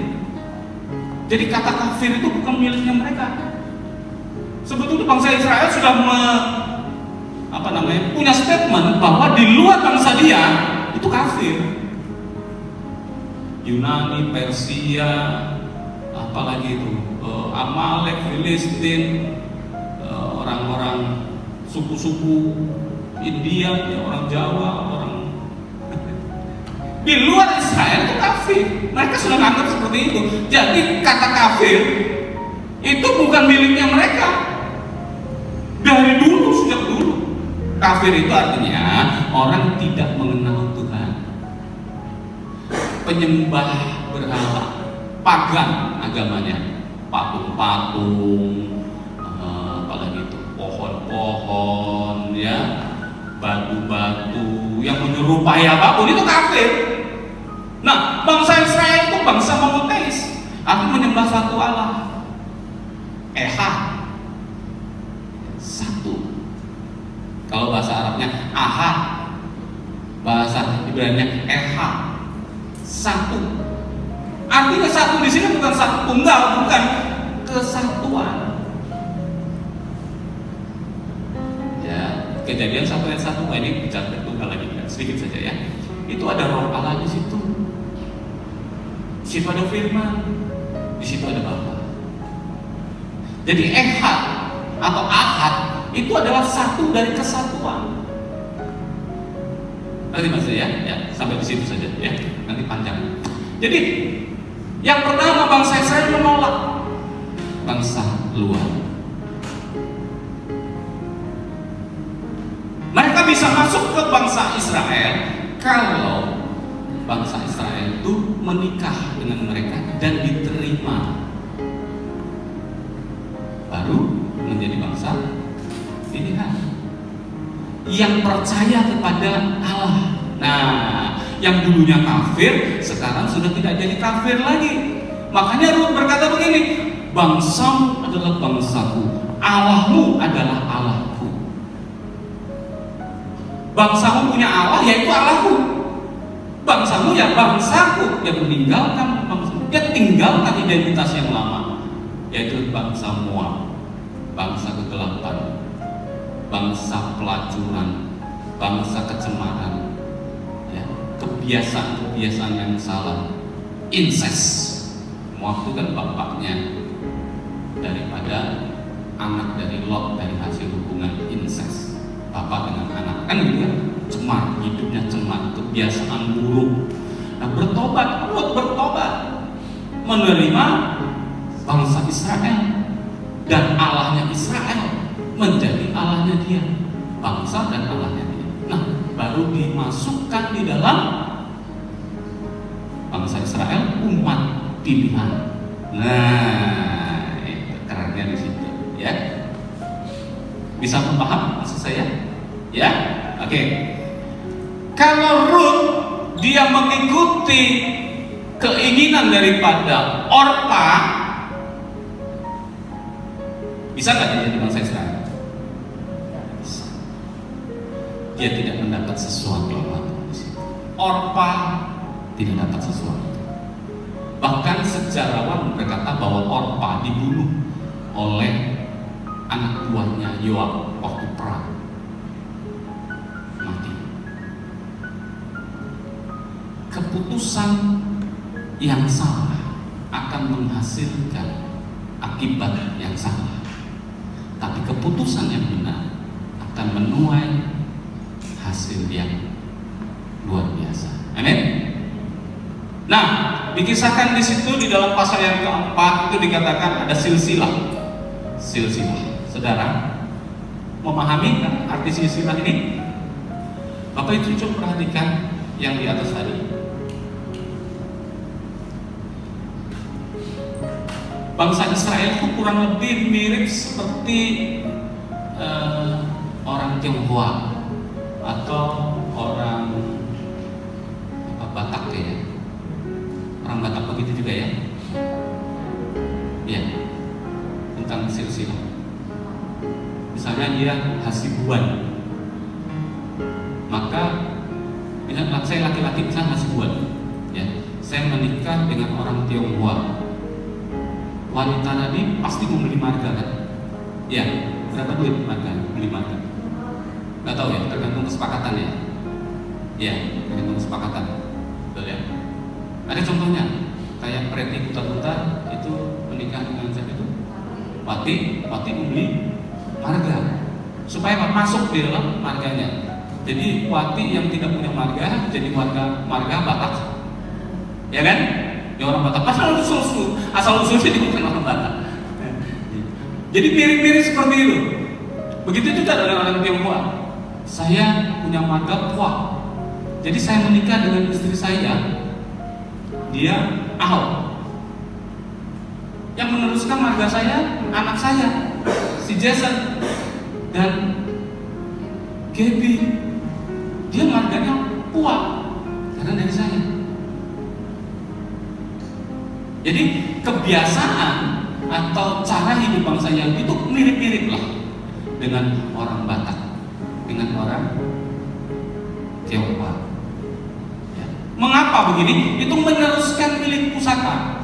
Jadi kata kafir itu bukan miliknya mereka. Sebetulnya bangsa Israel sudah punya statement bahwa di luar bangsa dia itu kafir. Yunani, Persia, apalagi itu Amalek, Filistin, orang-orang suku-suku India, orang Jawa, orang di luar Israel itu kafir. Mereka sudah menganggap seperti itu. Jadi kata kafir itu bukan miliknya mereka. Dari dulu, sejak dulu. Kafir itu artinya orang tidak mengenal Tuhan, penyembah berhala, pagan agamanya, patung-patung, apalagi itu pohon-pohon, ya, batu-batu yang menyerupai apapun itu kafir. Nah, bangsa Israel itu bangsa monoteis, aku menyembah satu Allah, Ehad, satu. Kalau bahasa Arabnya Ahad, bahasa Ibraninya Ehad, satu. Artinya satu di sini bukan satu tunggal, bukan kesatuan. Ya, Kejadian 1 ayat 1, ini bicara tunggal lagi, sedikit saja ya. Itu ada roh Allah di situ. Di situ ada firman, di situ ada Bapa. Jadi Ehad atau Ahad itu adalah satu dari kesatuan. Nanti maksudnya ya, sampai di situ saja ya, nanti panjang. Jadi yang pertama bangsa Israel menolak bangsa luar. Mereka bisa masuk ke bangsa Israel kalau bangsa Israel itu menikah dengan mereka dan diterima, baru menjadi bangsa pilihan yang percaya kepada Allah. Nah, yang dulunya kafir sekarang sudah tidak jadi kafir lagi. Makanya Rut berkata begini, bangsamu adalah bangsaku, Allahmu adalah Allahku. Bangsamu punya Allah, yaitu Allahku. Bangsamu ya bangsaku, yang meninggalkan bangsamu, dia tinggalkan identitas yang lama, yaitu bangsa Moab, bangsa kegelapan, bangsa pelacuran, bangsa kecemaran, ya, kebiasaan-kebiasaan yang salah, incest. Moab itu kan bapaknya daripada anak dari Lot, dari hasil hubungan incest, bapak dengan anak, kan gitu ya, cemar, hidupnya cemar, kebiasaan buruk. Nah, bertobat, Lot bertobat, menerima bangsa Israel, dan Allahnya Israel menjadi Allahnya dia, bangsa dan Allahnya dia. Nah, baru dimasukkan di dalam bangsa Israel, umat pilihan. Nah, itu kerennya di situ, ya. Bisa memaham maksud saya? Ya, oke. Kalau Rut dia mengikuti keinginan daripada Orpa, bisa nggak dia jadi bangsa Israel? Bisa. Dia tidak mendapat sesuatu di situ. Orpa tidak dapat sesuatu. Bahkan sejarawan berkata bahwa Orpa dibunuh oleh anak buahnya Yoab waktu perang, mati. Keputusan yang salah akan menghasilkan akibat yang salah, tapi keputusan yang benar akan menuai hasil yang luar biasa. Amin. Nah, dikisahkan di situ di dalam pasal yang keempat itu dikatakan ada silsilah. Silsilah. Saudara, memahami kan arti silsilah ini? Bapak itu coba perhatikan yang di atas tadi. Bangsa Israel itu kurang lebih mirip seperti orang Tionghoa atau orang Batak ya. Orang Batak begitu juga ya. Ya, tentang silsilah. Misalnya dia Hasibuan, maka saya laki-laki misalnya Hasibuan, ya, saya menikah dengan orang Tionghoa. Wanita tadi pasti mau beli marga kan? Ya, berapa duit marga? Beli marga? Gak tahu ya, tergantung kesepakatan ya. Ya, tergantung kesepakatan. Betul ya. Ada contohnya, kayak Preti Kuta-Kuta itu menikah dengan siapa itu? Wati membeli marga supaya masuk di dalam marganya. Jadi Wati yang tidak punya marga jadi marga Batak, ya kan? Ya orang Batak asal usulnya dia bukan orang Batak. Jadi mirip-mirip seperti itu. Begitu juga dengan orang Tionghoa. Saya punya marga Pua, jadi saya menikah dengan istri saya. Dia Ahok. Yang meneruskan marga saya, anak saya, si Jason dan Gaby. Dia marganya Pua karena dari saya. Jadi kebiasaan atau cara hidup bangsa Yahudi itu mirip-mirip lah dengan orang Batak, dengan orang Tionghoa. Mengapa begini? Itu meneruskan milik pusaka.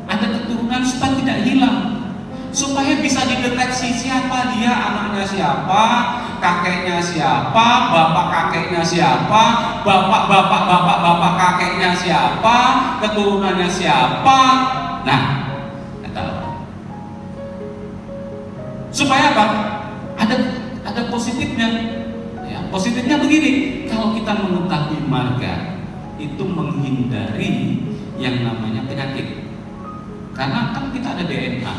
Ada keturunan supaya tidak hilang, supaya bisa dideteksi siapa dia, anaknya siapa, kakeknya siapa, bapak kakeknya siapa, bapak kakeknya siapa, keturunannya siapa. Nah, tahu. Supaya apa? Ada positifnya. Positifnya begini, kalau kita mengetahui marga itu menghindari yang namanya penyakit, karena kan kita ada DNA.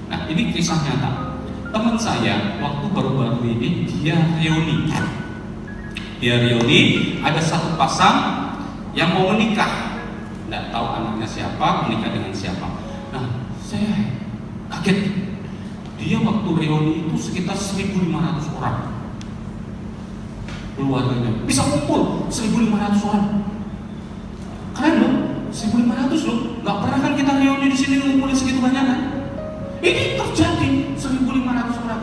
Nah, ini kisah nyata. Teman saya waktu baru-baru ini dia reuni, ada satu pasang yang mau menikah, nggak tahu anaknya siapa, menikah dengan siapa. Nah, saya kaget. Dia waktu reuni itu sekitar 1.500 orang. Keluarganya bisa kumpul 1.500 orang. Keren loh, 1.500 loh. Gak pernah kan kita reuni di sini ngumpulin segitu banyak kan? Ini terjadi 1.500 orang.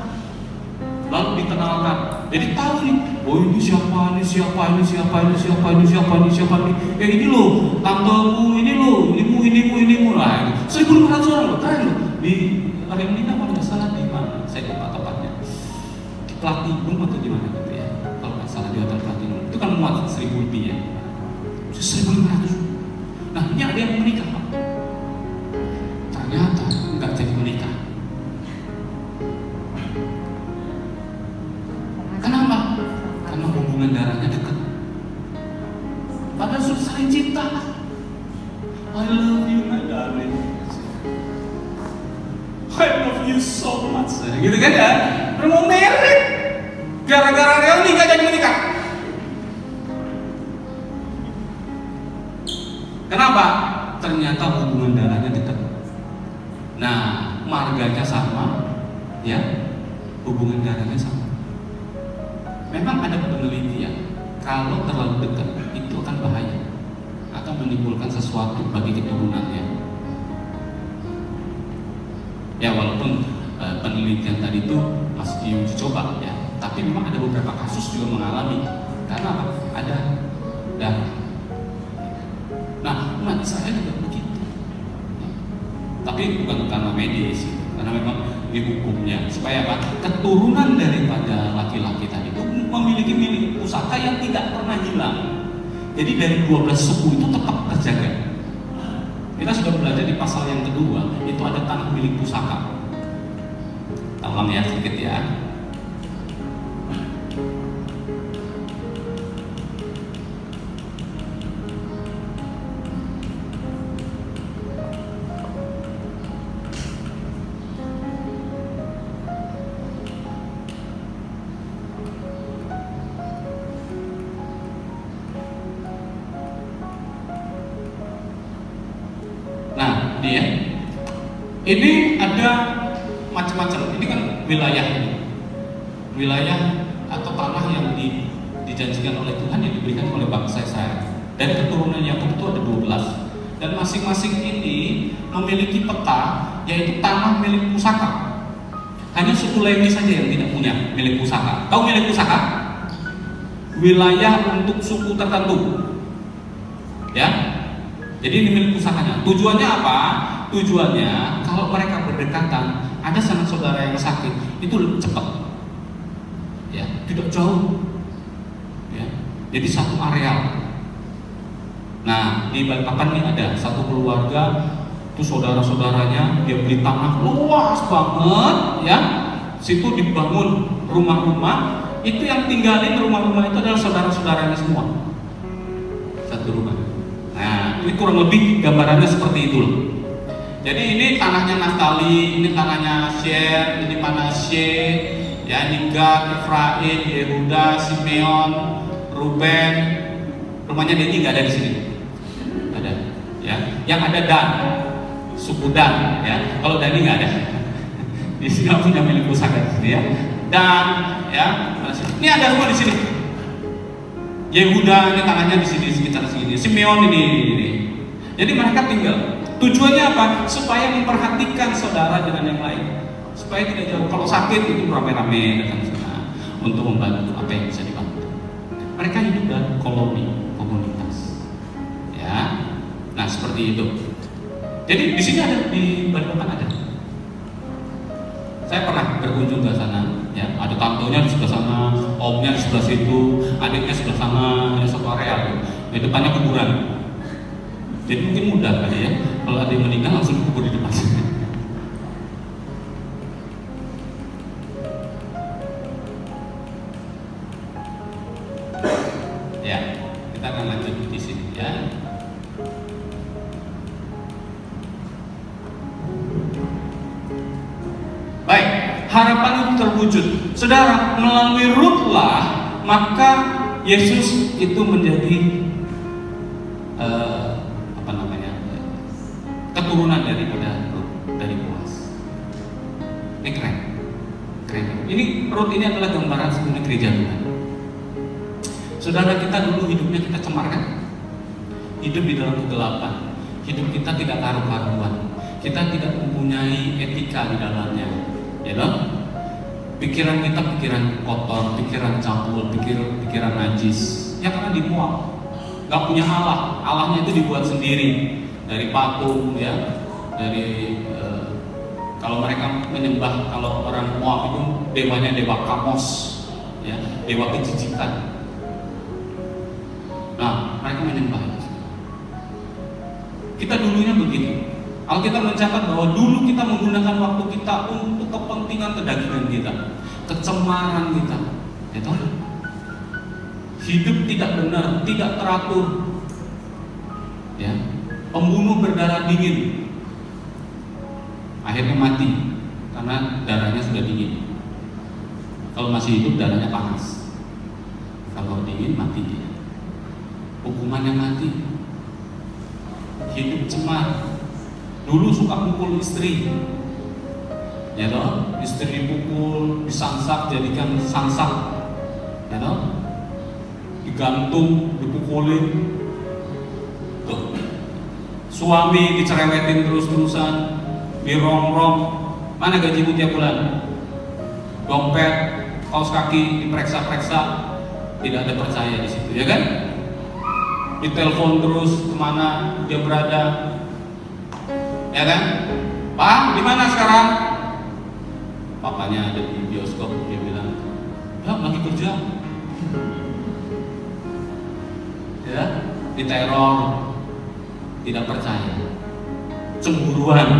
Lalu dikenalkan. Jadi tahu nih, oh ini siapa, ini siapa, ini siapa, ini siapa, ini siapa, ini siapa, ini. Ini loh, tantemu, ini loh, inimu lah. 1.500 orang loh, keren loh. Di reuni kalau nggak salah di mana? Saya lupa tepatnya. Di Platinum atau di mana gitu ya? Salah di hotel Platinum itu kan muat 1.000 lebih ya, 1.500. Nah ini ada yang menikah Pak, ternyata nggak jadi menikah. Kenapa? Karena hubungan darahnya dekat, padahal sudah saling cinta. I love you my darling, I love you so much, gitu kan ya, udah mau married. Gara-gara reuni gak jadi menikah. Kenapa? Ternyata hubungan darahnya dekat. Nah, marganya sama, ya, hubungan darahnya sama. Memang ada penelitian, kalau terlalu dekat itu akan bahaya, akan menimbulkan sesuatu bagi keturunannya. Ya, walaupun penelitian tadi itu masih diuji coba, ya. Tapi memang ada beberapa kasus juga mengalami. Karena apa? Ada darah. Nah, umat Israel juga begitu. Tapi bukan karena medis, karena memang di hukumnya supaya apa? Keturunan daripada laki-laki tadi itu memiliki milik pusaka yang tidak pernah hilang. Jadi dari 12 suku itu tetap terjaga. Kita sudah belajar di pasal yang kedua, itu ada tanah milik pusaka. Tolong ya sedikit ya. Ini ada macam-macam. Ini kan wilayah atau tanah yang dijanjikan oleh Tuhan, yang diberikan oleh bangsa Israel. Dari keturunan Yakub itu ada 12. Dan masing-masing ini memiliki peta, yaitu tanah milik pusaka. Hanya suku Lewi saja yang tidak punya milik pusaka. Tahu milik pusaka? Wilayah untuk suku tertentu. Ya. Jadi ini milik pusakanya. Tujuannya apa? Tujuannya kalau mereka berdekatan, ada sanak saudara yang sakit, itu lebih cepat. Ya, tidak jauh. Ya. Jadi satu areal. Nah, di Balikpapan ini ada satu keluarga, itu saudara-saudaranya dia beli tanah luas banget, ya. Situ dibangun rumah-rumah, itu yang tinggalin rumah-rumah itu adalah saudara-saudaranya semua. Satu rumah. Nah, ini kurang lebih gambarannya seperti itu loh. Jadi ini tanahnya Naftali, ini tanahnya Asher, ini Manasye, ya, ini Gad, Efraim, Yehuda, Simeon, Ruben. Rumahnya Deni nggak ada di sini. Ya, yang ada Dan, suku Dan, ya. Kalau Dani nggak ada, di sini nggak punya milik pusaka di sini, ya. Dan, ya, ini ada semua di sini. Yehuda ini tangannya di sini sekitar sini. Simeon ini. Jadi mereka tinggal. Tujuannya apa? Supaya memperhatikan saudara dengan yang lain, supaya tidak jauh. Kalau sakit itu rame-rame datang sana untuk membantu apa yang bisa dibantu. Mereka hidup dalam koloni komunitas, ya. Nah, seperti itu. Jadi di sini ada, di Balikpapan ada. Saya pernah berkunjung ke sana, ya. Ada tantonya di sebelah sana, omnya di sebelah situ, adiknya sebelah sana, ya, satu area. Di depannya kuburan. Jadi mungkin mudah kali ya, kalau ada yang meninggal langsung kubur di depan. Ya, kita akan lanjut di sini, ya. Baik, harapan itu terwujud. Saudara, melalui Rutlah, maka Yesus itu menjadi keturunan daripada Rut, dari Boaz. Ini keren. Ini Rut ini adalah gambaran sebenarnya gereja Tuhan. Saudara, kita dulu hidupnya kita cemar kan? Hidup di dalam kegelapan. Hidup kita tidak karu-karuan. Kita tidak mempunyai etika di dalamnya. Ya dong? Pikiran kita pikiran kotor, pikiran campur, pikiran najis. Ya karena dimuak. Gak punya Allah. Allahnya itu dibuat sendiri dari patung, ya. Dari kalau mereka menyembah, kalau orang Moab itu dewanya dewa Kamos, ya, dewa kejijikan. Nah, mereka menyembah itu. Kita dulunya begitu. Alkitab mencatat bahwa dulu kita menggunakan waktu kita untuk kepentingan kedagingan kita, kecemaran kita, ya toh? Hidup tidak benar, tidak teratur, ya. Pembunuh berdarah dingin, akhirnya mati karena darahnya sudah dingin. Kalau masih hidup darahnya panas, kalau dingin mati dia. Hukumannya mati. Hidup cemar. Dulu suka pukul istri, ya toh, istri dipukul, disangsak, jadikan sangsak, ya toh, digantung, dipukulin, tuh. Suami dicerewetin terus-terusan, dirongrong, mana gajimu tiap bulan? Dompet, kaos kaki diperiksa-periksa, tidak ada percaya di situ, ya kan? Ditelepon terus kemana dia berada. Ya kan? Pak, di mana sekarang? Papanya ada di bioskop, dia bilang, ya lagi kerja. Ya, diteror, tidak percaya, cemburuan,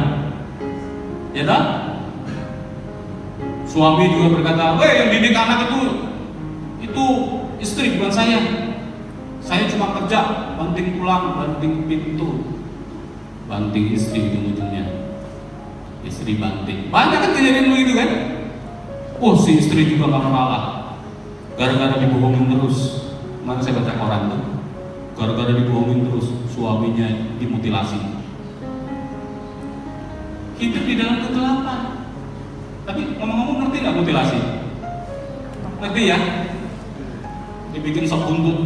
ya tak? Suami juga berkata, yang didik anak itu istri bukan saya. Saya cuma kerja, banting pulang, banting pintu. Banting istri ujung-ujungnya. Istri banting. Banyak kan kejadian begitu kan? Oh, si istri juga gak kalah. Gara-gara dibohongin terus. Mana saya baca koran tuh. Gara-gara dibohongin terus, suaminya dimutilasi. hidup di dalam kegelapan. Tapi ngomong-ngomong, ngerti nggak mutilasi? Ngerti ya? Dibikin sop buntut.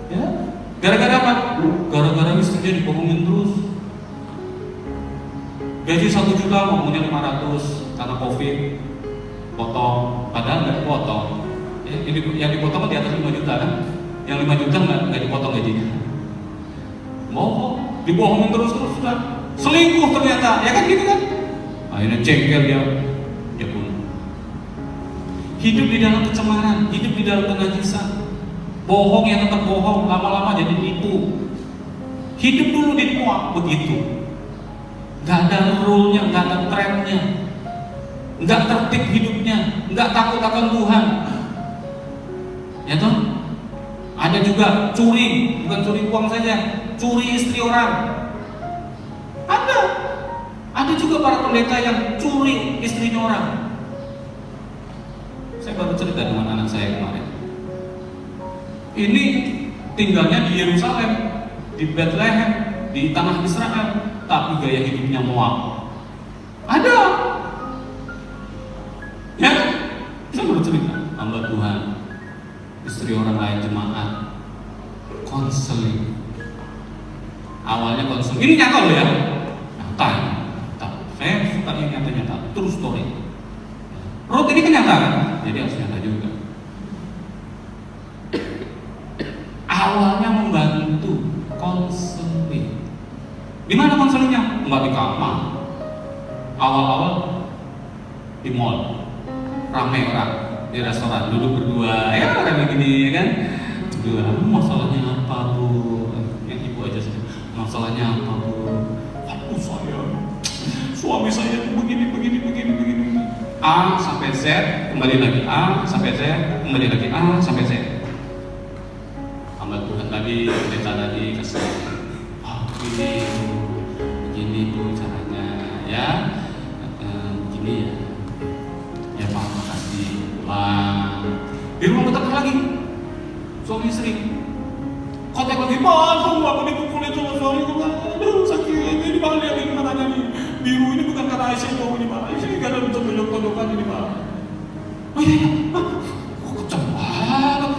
Ya, gara-gara apa? Gara-gara istrinya dibohongin terus. Gaji 1 juta ngomongnya 500 karena COVID, potong, padahal nggak dipotong. Yang dipotong di atas 5 juta kan? Yang 5 juta nggak dipotong gajinya. Bohong, dibohongin terus sudah. Selingkuh ternyata, ya kan gitu kan? Akhirnya jengkel dia bunuh. Hidup di dalam kecemaran, hidup di dalam kenajisan. Bohong yang tetap bohong, lama-lama jadi tipu. Hidup dulu di muak begitu. Gak ada rule-nya, gak ada trennya, gak tertib hidupnya, gak takut akan Tuhan. Ya toh? Ada juga curi, bukan curi uang saja, curi istri orang. Ada juga para pendeta yang curi istrinya orang. Saya baru cerita dengan anak saya kemarin. Ini tinggalnya di Yerusalem, di Bethlehem, di tanah Israel, tapi gaya hidupnya Moab. Ada. Ya, saya baru cerita. Hamba Tuhan, istri orang lain jemaat, konseling. Awalnya konseling. Ini nyata loh ya. Nyata. Saya suka yang nyata-nyata. True story. Ruth ini kenyataan, jadi harus nyata juga. Awalnya membantu konseling. Di mana konselingnya? Enggak di kamar. Awal-awal di mall, ramai orang di restoran, duduk berdua, ya kayak begini, ya kan? Berdua. Masalahnya apa bu? Yang ibu aja sih. Masalahnya apa bu? Aduh saya, suami saya begini. A sampai Z, kembali lagi A sampai Z, kembali lagi A sampai Z. Hamba Tuhan tadi, pendeta tadi kasih, begini bu caranya, ya, gini ya Pak, makasih. Pulang di rumah bertengkar lagi, suami istri, kontak lagi, Pak, aku dipukulin sama suamiku, aduh sakit, ini balik ini matanya nih, biru ini bukan karena IC kau ini Pak, ini karena tonjok-tonjokan ini Pak. Oh iya, Pak, kok kenceng banget,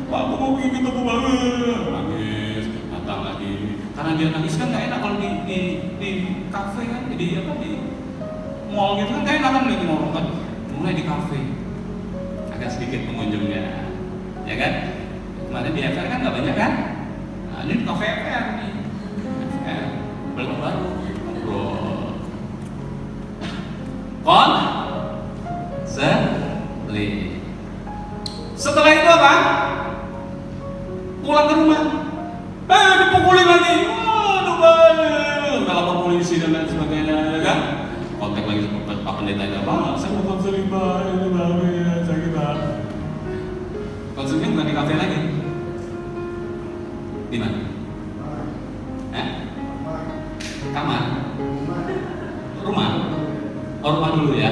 Pak, aku mau pergi ketemu banget, nangis, datang lagi, karena dia nangis kan nggak enak kalau di kafe kan, jadi apa di mall gitu kan nggak enak kan lagi ngomong kan, mulai di kafe, agak sedikit pengunjungnya, ya kan? Kemarin di FR kan nggak banyak kan? Nah ini di kafe FR nih, FR belum baru ngobrol, konseling. Setelah itu apa? Pulang ke rumah, dipukulin lagi, aduh balik, nggak lapor polisi dan lain sebagainya, ya kan? Kontak lagi sama Pak Pendeta itu, Pak, saya mau konseling Pak, ini Pak, sakit Pak. Konselingnya bukan di kafe lagi, di mana? Kamar, rumah, oh rumah dulu ya,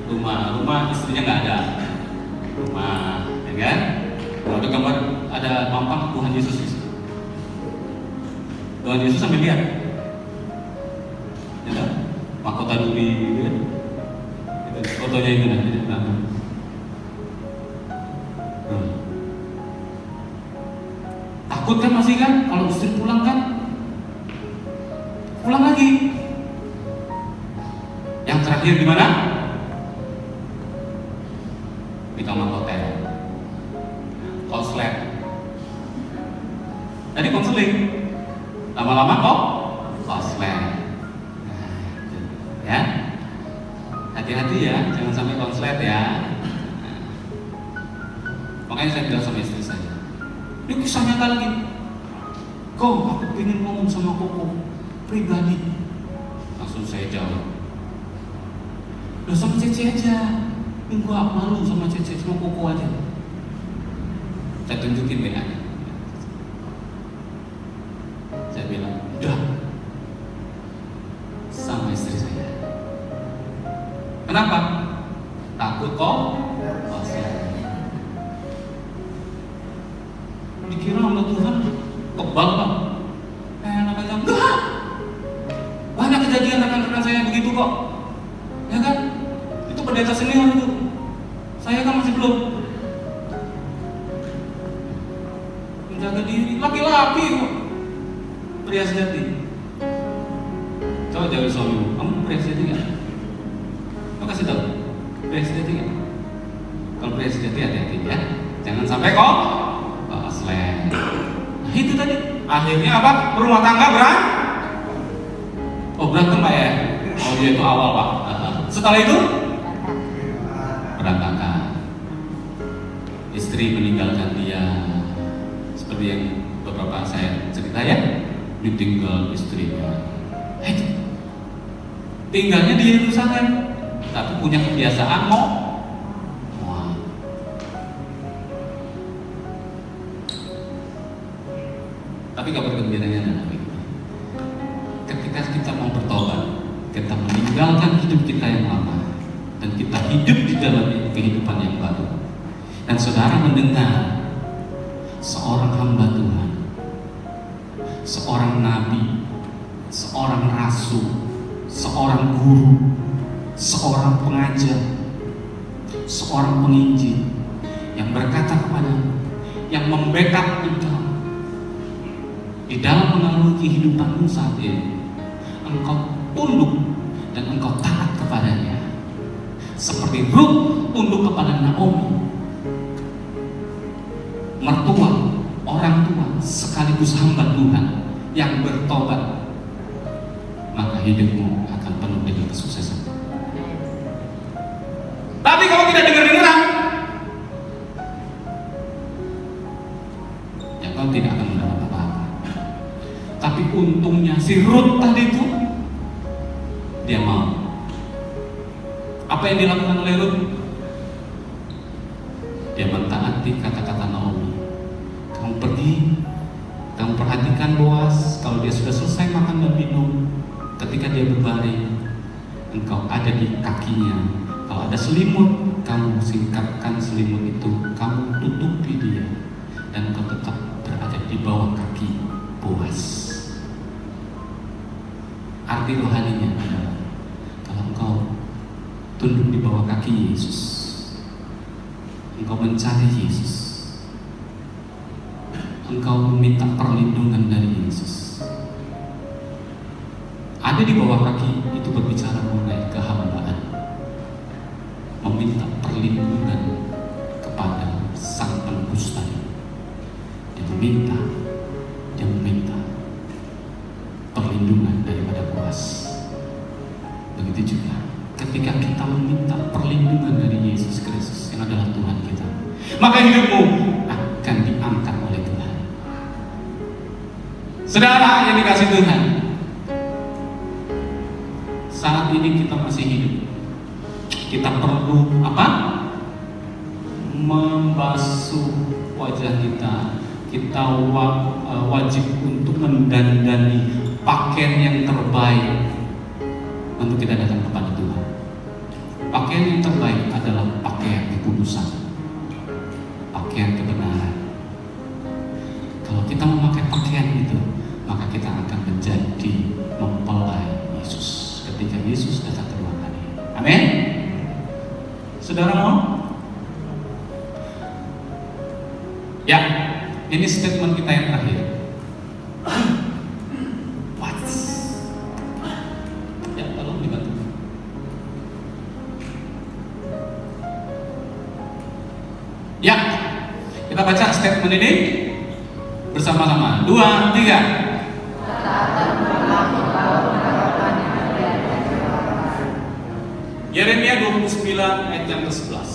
rumah istrinya nggak ada, rumah, ya kan? Kalau ada gambar, ada pampang Tuhan Yesus di situ. Tuhan Yesus sambil lihat, ya kan? Mahkota duri, gitu kan? Itu fotonya itu nah. Takut kan masih kan? Kalau istri pulang kan? Pulang lagi. Yang terakhir di mana? Di kamar hotel. Konslet. Tadi konseling. Lama-lama kok konslet. Ya. Hati-hati ya, jangan sampai konslet ya. Makanya saya bilang sama istri saya, ini kisah nyata lagi. Kok aku ingin ngomong sama Koko pribadi. Langsung saya jawab, udah sama Cece aja. Enggak malu sama Cece, sama Koko aja. Saya tunjukin WA-nya. Saya bilang, udah sama istri saya. Kenapa? Takut kok? Dikira sama Tuhan kebal Pak. Enak aja, enggak. Banyak kok, ya kan? Itu pendeta senior itu. Saya kan masih belum. Menjaga diri, laki-laki kok. Pria sejati. Coba jawab suamimu, kamu pria sejati nggak? Kau kasih tahu, pria sejati nggak? Kalau pria sejati hati-hati ya, jangan sampai kok slang. Nah itu tadi, akhirnya apa? Rumah tangga berantem Pak ya? Oh iya itu awal Pak. Setelah itu berantakan. Istri meninggalkan dia, seperti yang beberapa saya cerita ya, ditinggal istrinya. Itu tinggalnya di Yerusalem, tapi punya kebiasaan mau. Tapi kabar gembiranya adalah begini. Ketika kita mau bertobat, kita meninggalkan hidup kita yang lama dan kita hidup di dalam kehidupan yang baru. Dan saudara mendengar seorang hamba Tuhan, seorang nabi, seorang rasul, seorang guru, seorang pengajar, seorang penginjil yang berkata kepadamu, yang membackup engkau di dalam mengalami kehidupanmu saat ini, engkau tunduk dan engkau taat kepadanya, seperti Ruth tunduk kepada Naomi, mertua, orang tua sekaligus hamba Tuhan yang bertobat, maka hidupmu akan penuh dengan kesuksesan. Tapi kalau tidak dengar-dengaran, ya kau tidak akan mendapat apa-apa. Tapi untungnya si Ruth tadi itu dia mau. Apa yang dilakukan oleh Ruth? Dia mentaati kata-kata Naomi. Kamu pergi, kamu perhatikan Boas, kalau dia sudah selesai makan dan minum, ketika dia berbaring, engkau ada di kakinya. Kalau ada selimut, kamu singkapkan selimut itu, kamu tutupi dia, dan engkau tetap berada di bawah kaki Boas. Arti rohaninya adalah kalau engkau tunduk di bawah kaki Yesus, engkau mencari Yesus, engkau meminta perlindungan dari Yesus. Ada di bawah kaki itu berbicara mengenai kehambaan, meminta perlindungan kepada Sang Penebus tadi. Dia meminta perlindungan daripada Boas. Begitu juga ketika kita meminta perlindungan dari Yesus Kristus yang adalah Tuhan kita, maka hidupmu akan diangkat oleh Tuhan. Saudara yang dikasih Tuhan, saat ini kita masih hidup, kita perlu apa? Membasuh wajah kita. Kita wajib untuk mendandani pakaian yang terbaik untuk kita datang kepada Tuhan. Pakaian yang terbaik adalah pakaian kekudusan, pakaian kebenaran. Kalau kita memakai pakaian itu, maka kita akan menjadi mempelai Yesus ketika Yesus datang kedua kali. Amin. Saudara mau? Ya, ini statement kita yang terakhir. Ya, tolong dibantu. Ya, kita baca statement ini bersama-sama. 2, 3. Yeremia 29 ayat yang ke-11.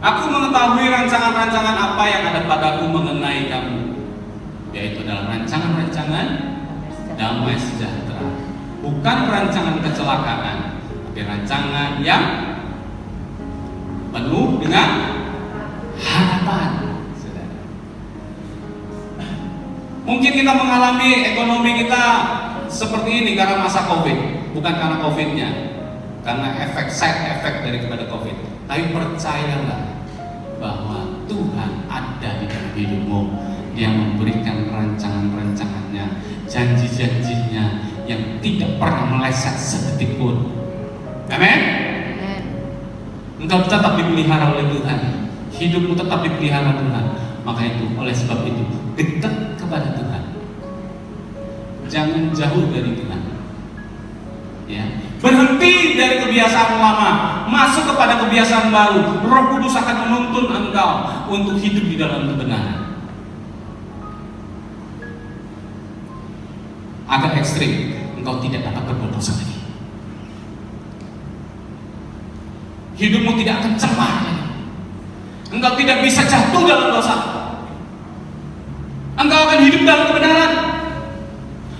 Aku mengetahui rancangan-rancangan apa yang ada padaku mengenai kamu, yaitu adalah rancangan-rancangan damai sejahtera, bukan rancangan kecelakaan, tapi rancangan yang penuh dengan harapan. Mungkin kita mengalami ekonomi kita seperti ini karena masa COVID, bukan karena COVID-nya, karena efek side effect daripada COVID. Tapi percayalah bahwa Tuhan ada di dalam hidupmu. Dia memberikan rancangan-rancangannya, janji-janjinya yang tidak pernah meleset sedetik pun. Amin. Engkau tetap dipelihara oleh Tuhan, hidupmu tetap dipelihara Tuhan. Maka itu, oleh sebab itu, dekat kepada Tuhan, jangan jauh dari Tuhan. Ya, berhenti dari kebiasaan lama, masuk kepada kebiasaan baru. Roh Kudus akan menuntun engkau untuk hidup di dalam kebenaran. Agak ekstrim, engkau tidak dapat berbuat dosa lagi. Hidupmu tidak akan cemar lagi. Engkau tidak bisa jatuh dalam dosa. Engkau akan hidup dalam kebenaran.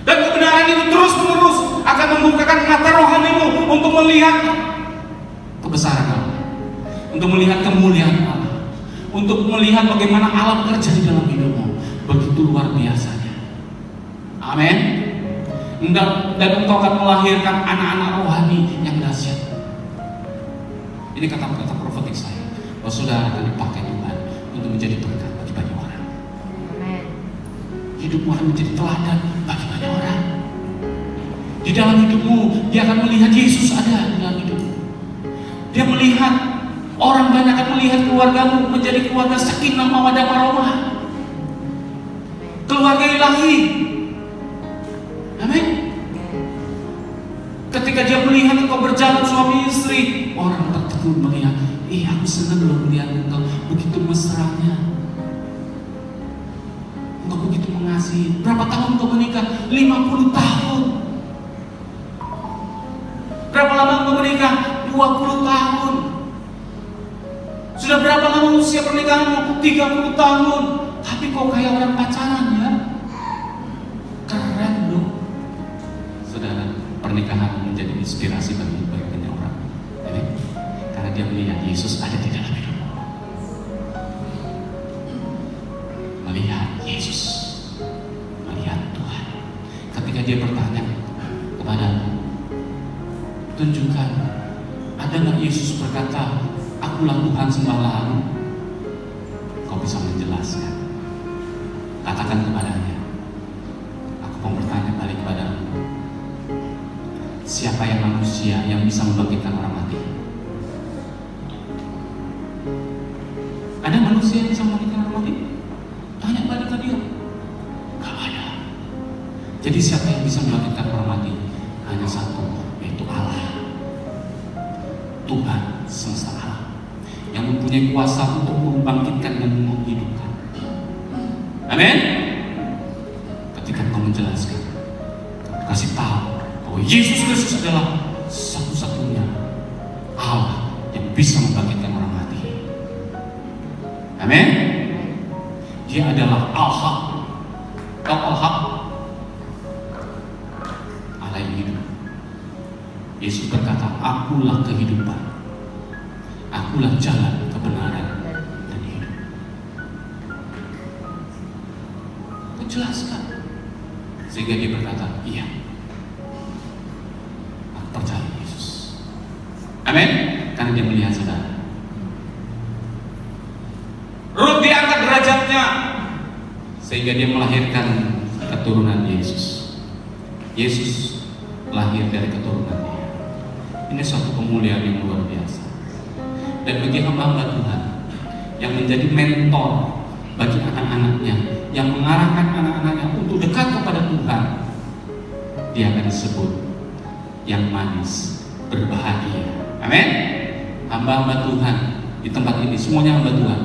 Dan kebenaran itu terus-menerus akan membukakan mata rohanimu untuk melihat kebesaran Allah, untuk melihat kemuliaan Allah, untuk melihat bagaimana Allah bekerja di dalam hidupmu. Begitu luar biasanya. Amin. Dan engkau akan melahirkan anak-anak rohani yang dahsyat. Ini kata-kata profetik saya, bahwa saudara akan dipakai Tuhan untuk menjadi berkat bagi banyak orang. Hidupmu akan menjadi teladan bagi banyak orang. Di dalam hidupmu, dia akan melihat Yesus ada di dalam hidupmu. Dia melihat, orang banyak akan melihat keluargamu menjadi keluarga sakinah mawaddah warahmah, keluarga ilahi. Amin. Ketika dia melihat engkau berjalan suami istri, orang tertegun melihat, aku senang loh melihat engkau begitu mesranya, engkau begitu mengasihi. Berapa tahun engkau menikah? 50 tahun. Berapa lama engkau menikah? 20 tahun. Sudah berapa lama usia pernikahanmu? 30 tahun. Tapi kok kayak orang pacaran ya? Keren loh. Saudara, pernikahan menjadi inspirasi bagi banyak orang. Jadi, karena dia melihat Yesus ada di dalam hidupmu. Melihat Yesus, melihat Tuhan. Ketika dia bertanya kepadamu, tunjukkan, ada nggak Yesus berkata, akulah Tuhan sembahlah? Kau bisa menjelaskan. Katakan kepadanya, aku mau bertanya balik kepadamu, siapa yang manusia yang bisa membangkitkan orang mati? Ada manusia yang bisa membangkitkan orang mati? Tanya balik ke dia. Gak ada. Jadi siapa yang bisa membangkitkan orang mati? Hanya satu, yaitu Allah, Tuhan semesta alam, yang mempunyai kuasa untuk membangkitkan dan menghidupkan. Amin. Ketika kau menjelaskan, kasih tahu bahwa Yesus Kristus adalah satu-satunya Allah yang bisa membangkitkan orang mati. Amin. Dia adalah Al-Haq. Kau Al-Haq, Allah yang hidup. Yesus berkata, akulah kehidupan, akulah jalan, kebenaran, dan hidup. Kau jelaskan. Sehingga dia berkata, iya, aku percaya Yesus. Amin. Karena dia melihat saudara. Rut diangkat derajatnya sehingga dia melahirkan keturunan Yesus. Yesus lahir dari keturunan dia. Ini suatu kemuliaan yang luar biasa. Dan bagi hamba-hamba Tuhan yang menjadi mentor bagi anak-anaknya, yang mengarahkan anak-anaknya untuk dekat kepada Tuhan, dia akan disebut yang manis, berbahagia. Amin. Hamba-hamba Tuhan di tempat ini, semuanya hamba Tuhan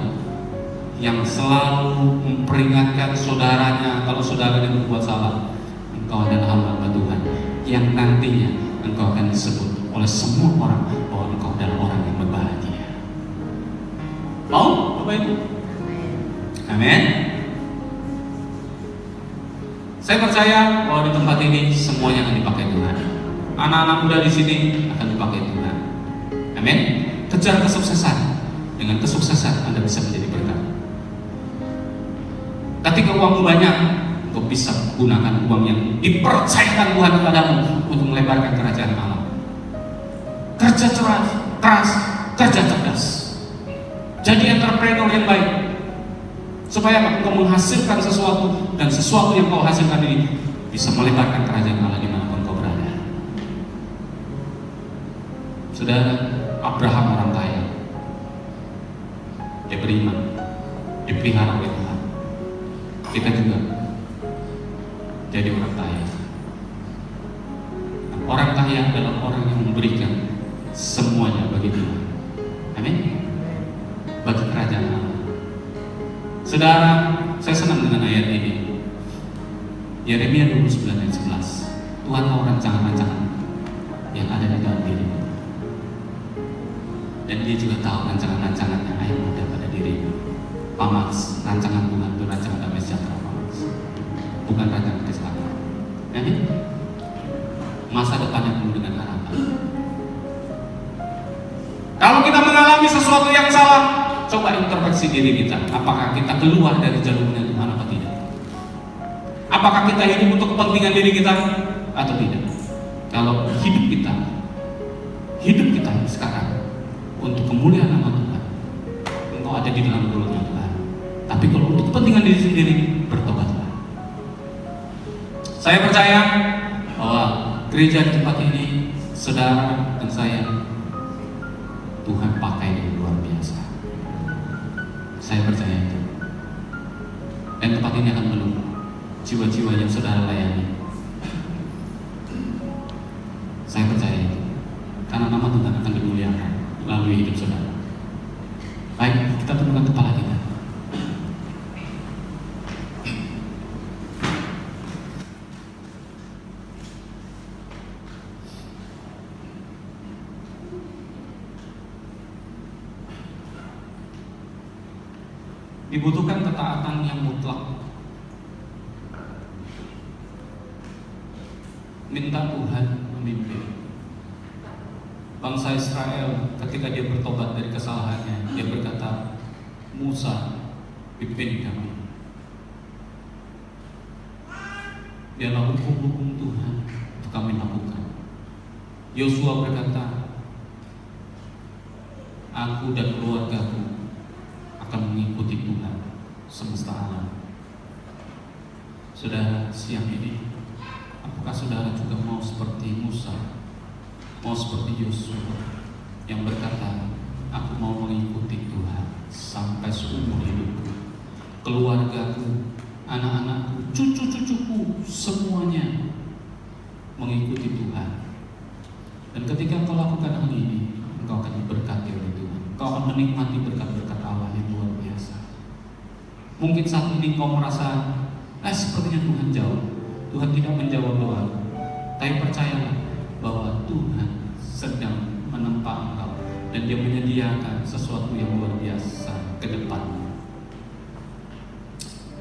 yang selalu memperingatkan saudaranya kalau saudaranya berbuat salah. Engkau adalah hamba Tuhan yang nantinya engkau akan disebut oleh semua orang bahwa engkau adalah orang yang berbahagia. Mau Bapak Ibu? Amin. Saya percaya bahwa di tempat ini semuanya akan dipakai Tuhan. Anak-anak muda di sini akan dipakai Tuhan. Amin. Kejar kesuksesan. Dengan kesuksesan Anda bisa menjadi berkat. Ketika uangmu banyak, kau bisa gunakan uang yang dipercayakan Tuhan kepadamu untuk melebarkan kerajaan Allah. Kerja keras, kerja cerdas. Jadi entrepreneur yang baik. Supaya engkau menghasilkan sesuatu, dan sesuatu yang kau hasilkan ini bisa melebarkan kerajaan Allah dimanapun kau berada. Saudara, Abraham orang kaya, dia beriman, dipelihara oleh Tuhan. Kita juga jadi orang kaya. Orang kaya adalah orang yang memberikan semuanya bagi Tuhan. Amin. Bagi kerajaan Allah. Saudara, saya senang dengan ayat ini. Yeremia 29 ayat 11. Tuhan tahu rancangan-rancangan yang ada di dalam dirimu. Dan dia juga tahu rancangan-rancangan yang ada pada dirimu. Pamaks, rancangan Tuhan itu rancangan damai sejahtera, Pamaks. Bukan rancangan kecelakaan. Amin. Masa depan yang penuh dengan harapan. Kalau kita mengalami sesuatu yang salah, coba introspeksi diri kita. Apakah kita keluar dari jalurnya Tuhan atau tidak? Apakah kita hidup untuk kepentingan diri kita atau tidak? Kalau hidup kita sekarang untuk kemuliaan nama Tuhan, engkau ada di dalam mulutnya Tuhan. Tapi kalau untuk kepentingan diri sendiri, bertobatlah. Saya percaya bahwa gereja di tempat ini, saudara dan saya, Tuhan pakai dengan luar biasa. Saya percaya itu. Dan tempat ini akan penuh jiwa-jiwa yang saudara layani. Saya percaya itu. Karena nama Tuhan akan dimuliakan melalui hidup saudara. Baik, kita tundukkan kepala kita. Dibutuhkan ketaatan yang mutlak. Minta Tuhan memimpin. Bangsa Israel ketika dia bertobat dari kesalahannya, dia berkata, Musa, pimpin kami. Biarlah hukum-hukum Tuhan untuk kami lakukan. Yosua berkata, aku dan keluargaku akan mengikuti Tuhan semesta alam. Saudara, siang ini, apakah saudara juga mau seperti Musa, mau seperti Yosua yang berkata, aku mau mengikuti Tuhan sampai seumur hidupku, keluargaku, anak-anakku, cucu-cucuku, semuanya mengikuti Tuhan. Dan ketika engkau lakukan hal ini, engkau akan diberkati oleh Tuhan. Engkau akan menikmati berkat-berkat Allah yang luar biasa. Mungkin saat ini engkau merasa, sepertinya Tuhan jauh. Tuhan tidak menjawab doa. Tapi percayalah bahwa Tuhan sedang menempa engkau dan Dia menyediakan sesuatu yang luar biasa ke depan.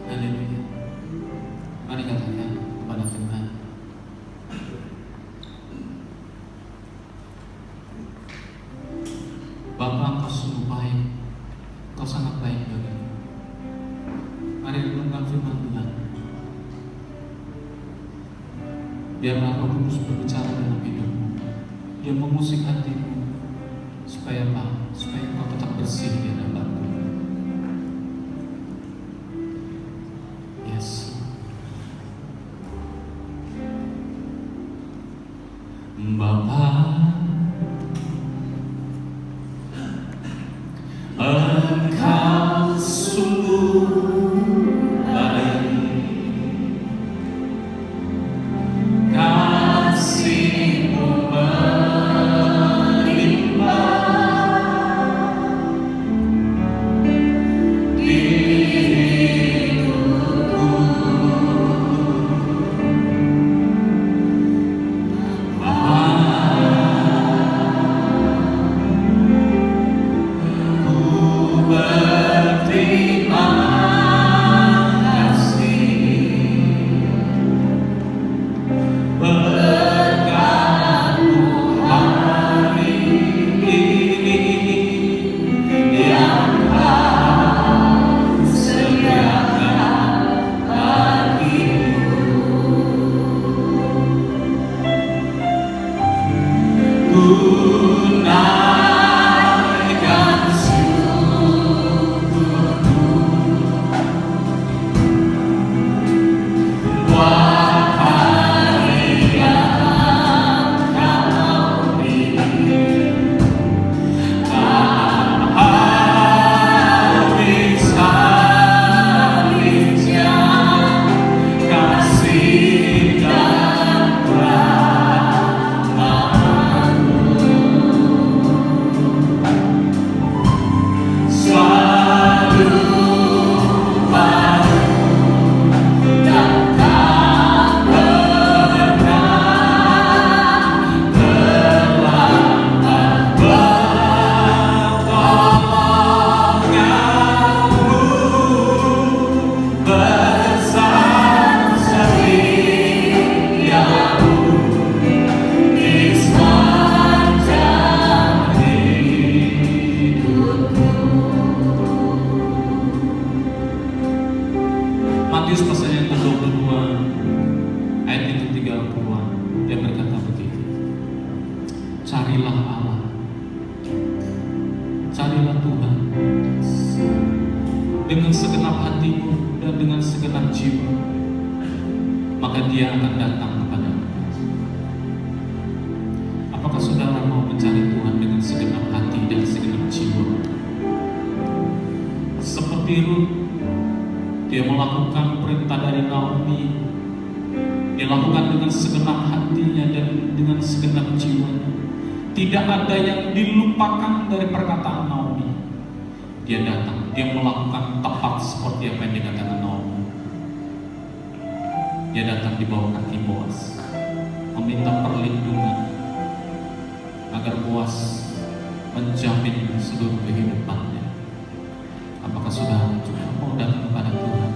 Haleluya. Mari katakan kepada Tuhan, Bapa, Engkau sungguh baik, Engkau sangat baik bagiku. Mari renungkan firman Tuhan. Biarlah Roh Kudus berbicara dalam hidupmu. Dia mengusik hatimu supaya apa? Supaya engkau tetap bersih di hadapan-Mu. Yes. Bapa, Engkau sungguh baik. Wahai carilah Allah, carilah Tuhan dengan segenap hatimu dan dengan segenap jiwa, maka Dia akan datang kepadamu. Apakah saudara mau mencari Tuhan dengan segenap hati dan segenap jiwa? Seperti Ruth, dia melakukan perintah dari Naomi, dia lakukan dengan segenap hatinya dan dengan segenap jiwanya. Tidak ada yang dilupakan dari perkataan Naomi. Dia datang, dia melakukan tepat seperti apa yang dikatakan Naomi. Dia datang di bawah kaki Boas, meminta perlindungan agar Boas menjamin seluruh kehidupannya. Apakah saudara juga mau datang kepada Tuhan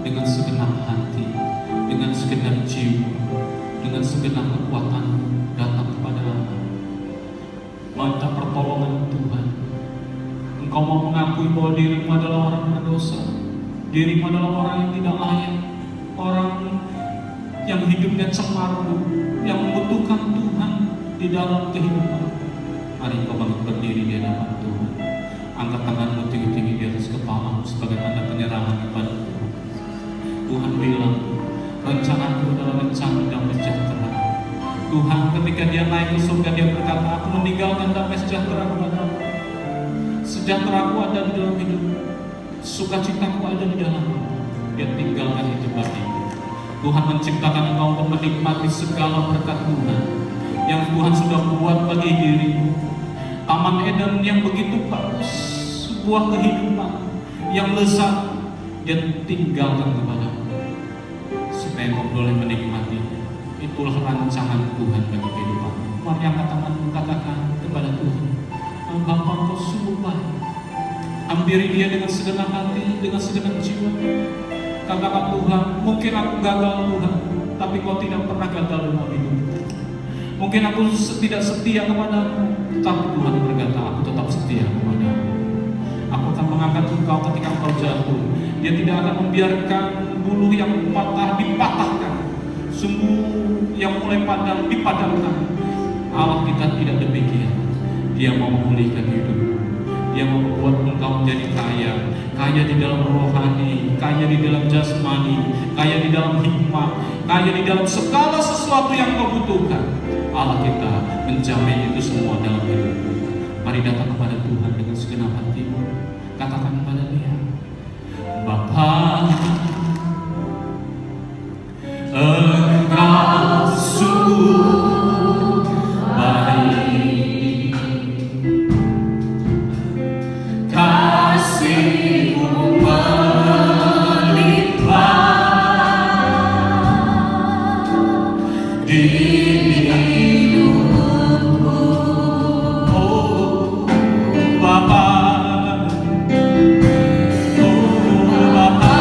dengan segenap hati, dengan segenap jiwa, dengan segenap kekuatan, datang kepada Allah, minta pertolongan Tuhan? Engkau mau mengakui bahwa dirimu adalah orang berdosa, dirimu adalah orang yang tidak layak, orang yang hidupnya cemaro, yang membutuhkan Tuhan di dalam kehidupan. Mari kau bangkit berdiri di hadapan Tuhan. Angkat tanganmu tinggi-tinggi di atas kepalamu sebagai tanda penyerahan kepada Tuhan. Tuhan bilang, rencanaku adalah rencana damai sejahtera. Tuhan ketika Dia naik ke surga, Dia berkata, aku meninggalkan damai sejahtera kepadamu. Sejahteraku ada di dalam hidup, sukacitaku ada di dalam. Dia tinggalkan itu bagimu. Tuhan menciptakan engkau untuk menikmati segala berkat Tuhan yang Tuhan sudah buat bagi dirimu. Taman Eden yang begitu bagus, sebuah kehidupan yang lezat, Dia tinggalkan kepadamu supaya engkau boleh menikmatinya. Itulah rancangan Tuhan bagi kehidupanmu. Mari angkat tanganmu, katakan kepada Tuhan, Bapa, Engkau sungguh baik. Hampiri Dia dengan segenap hati, dengan segenap jiwa. Katakan, Tuhan, mungkin aku gagal Tuhan, tapi Kau tidak pernah gagal dalam hidupku. Mungkin aku tidak setia kepadamu, tapi Tuhan berkata, aku tetap setia kepadamu. Aku akan mengangkat engkau ketika engkau jatuh. Dia tidak akan membiarkan bulu yang patah dipatahkan, sumbu yang mulai padam dipadamkan. Allah kita tidak demikian. Dia mau memulihkan hidupmu. Dia mau membuat engkau menjadi kaya, kaya di dalam rohani, kaya di dalam jasmani, kaya di dalam hikmah, kaya di dalam segala sesuatu yang kau butuhkan. Allah kita menjamin itu semua dalam hidupmu. Mari datang kepada Tuhan dengan segenap hatimu. Katakan kepada Dia, Bapa, Engkau sungguh baik, kasih-Mu melimpah di hidupku. Oh Bapa, oh Bapa,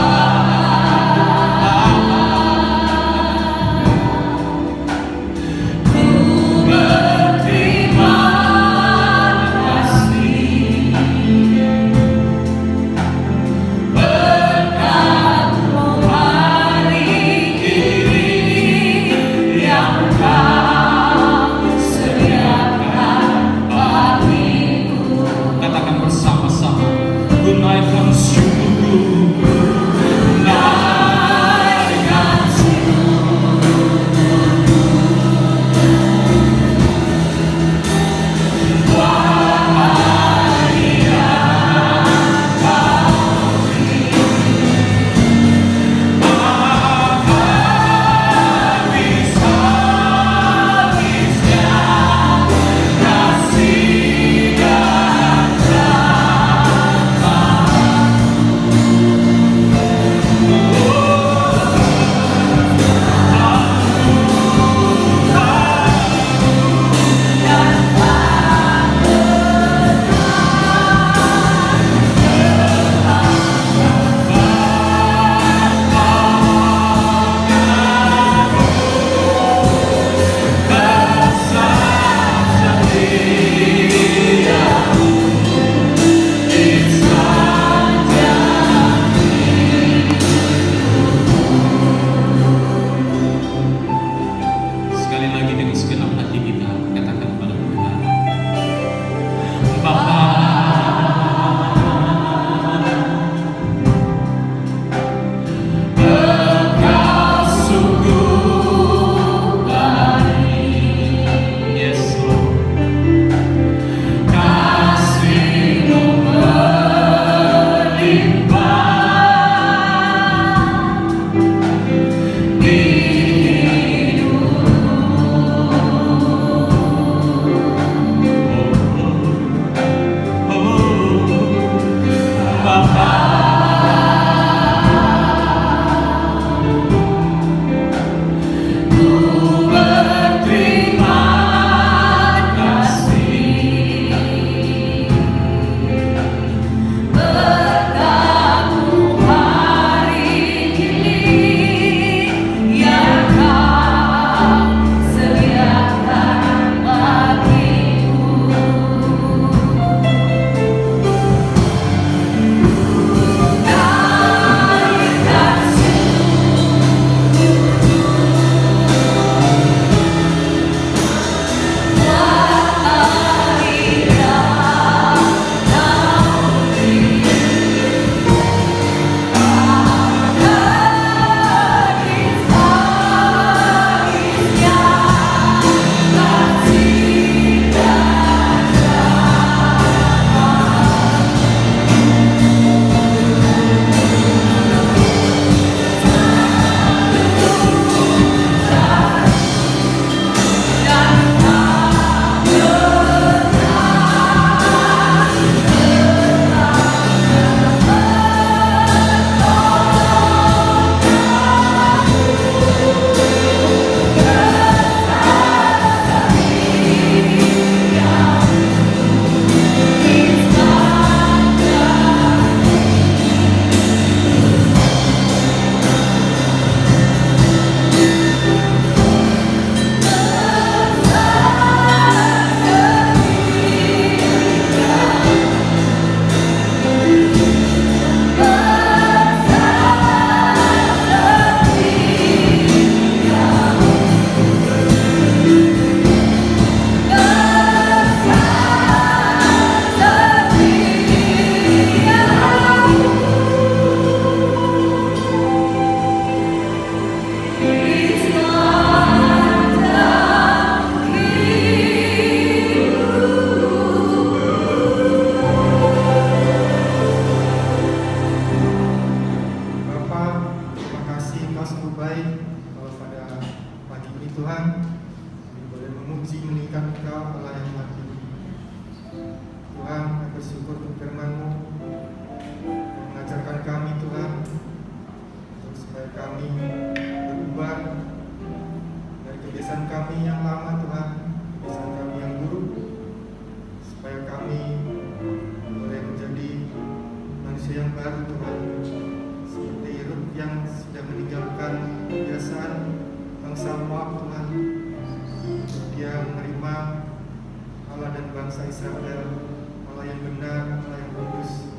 Allah dan bangsa Israel, Allah yang benar, Allah yang kudus.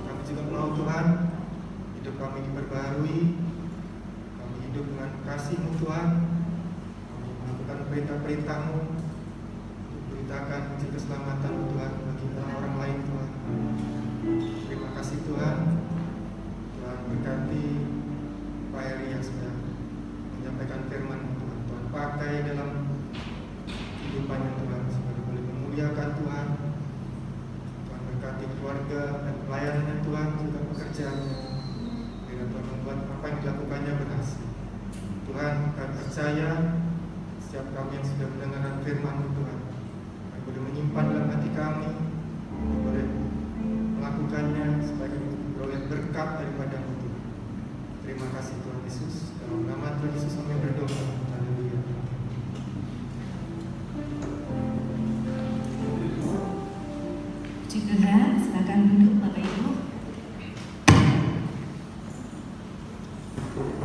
Kami juga mau Tuhan, hidup kami diperbaharui, kami hidup dengan kasih-Mu Tuhan, kami melakukan perintah-perintah-Mu, beritakan kunci keselamatan Tuhan bagi orang lain Tuhan. Terima kasih Tuhan. Tuhan berkati Pak Heri yang sudah menyampaikan firman Tuhan. Tuhan pakai dalam kehidupannya Tuhan, supaya boleh memuliakan Tuhan. Tuhan berkati keluarga dan pelayanannya Tuhan, juga pekerjaannya. Biar Tuhan membuat apa yang dilakukannya berhasil. Tuhan, kami percaya setiap kami yang sudah mendengarkan firman-Mu Tuhan, kami boleh menyimpan dalam hati kami, kami boleh melakukannya supaya kami beroleh berkat daripada-Mu Tuhan. Terima kasih Tuhan Yesus. Dalam nama Tuhan Yesus kami berdoa. Haleluya. Puji Tuhan, silakan duduk Bapak Ibu.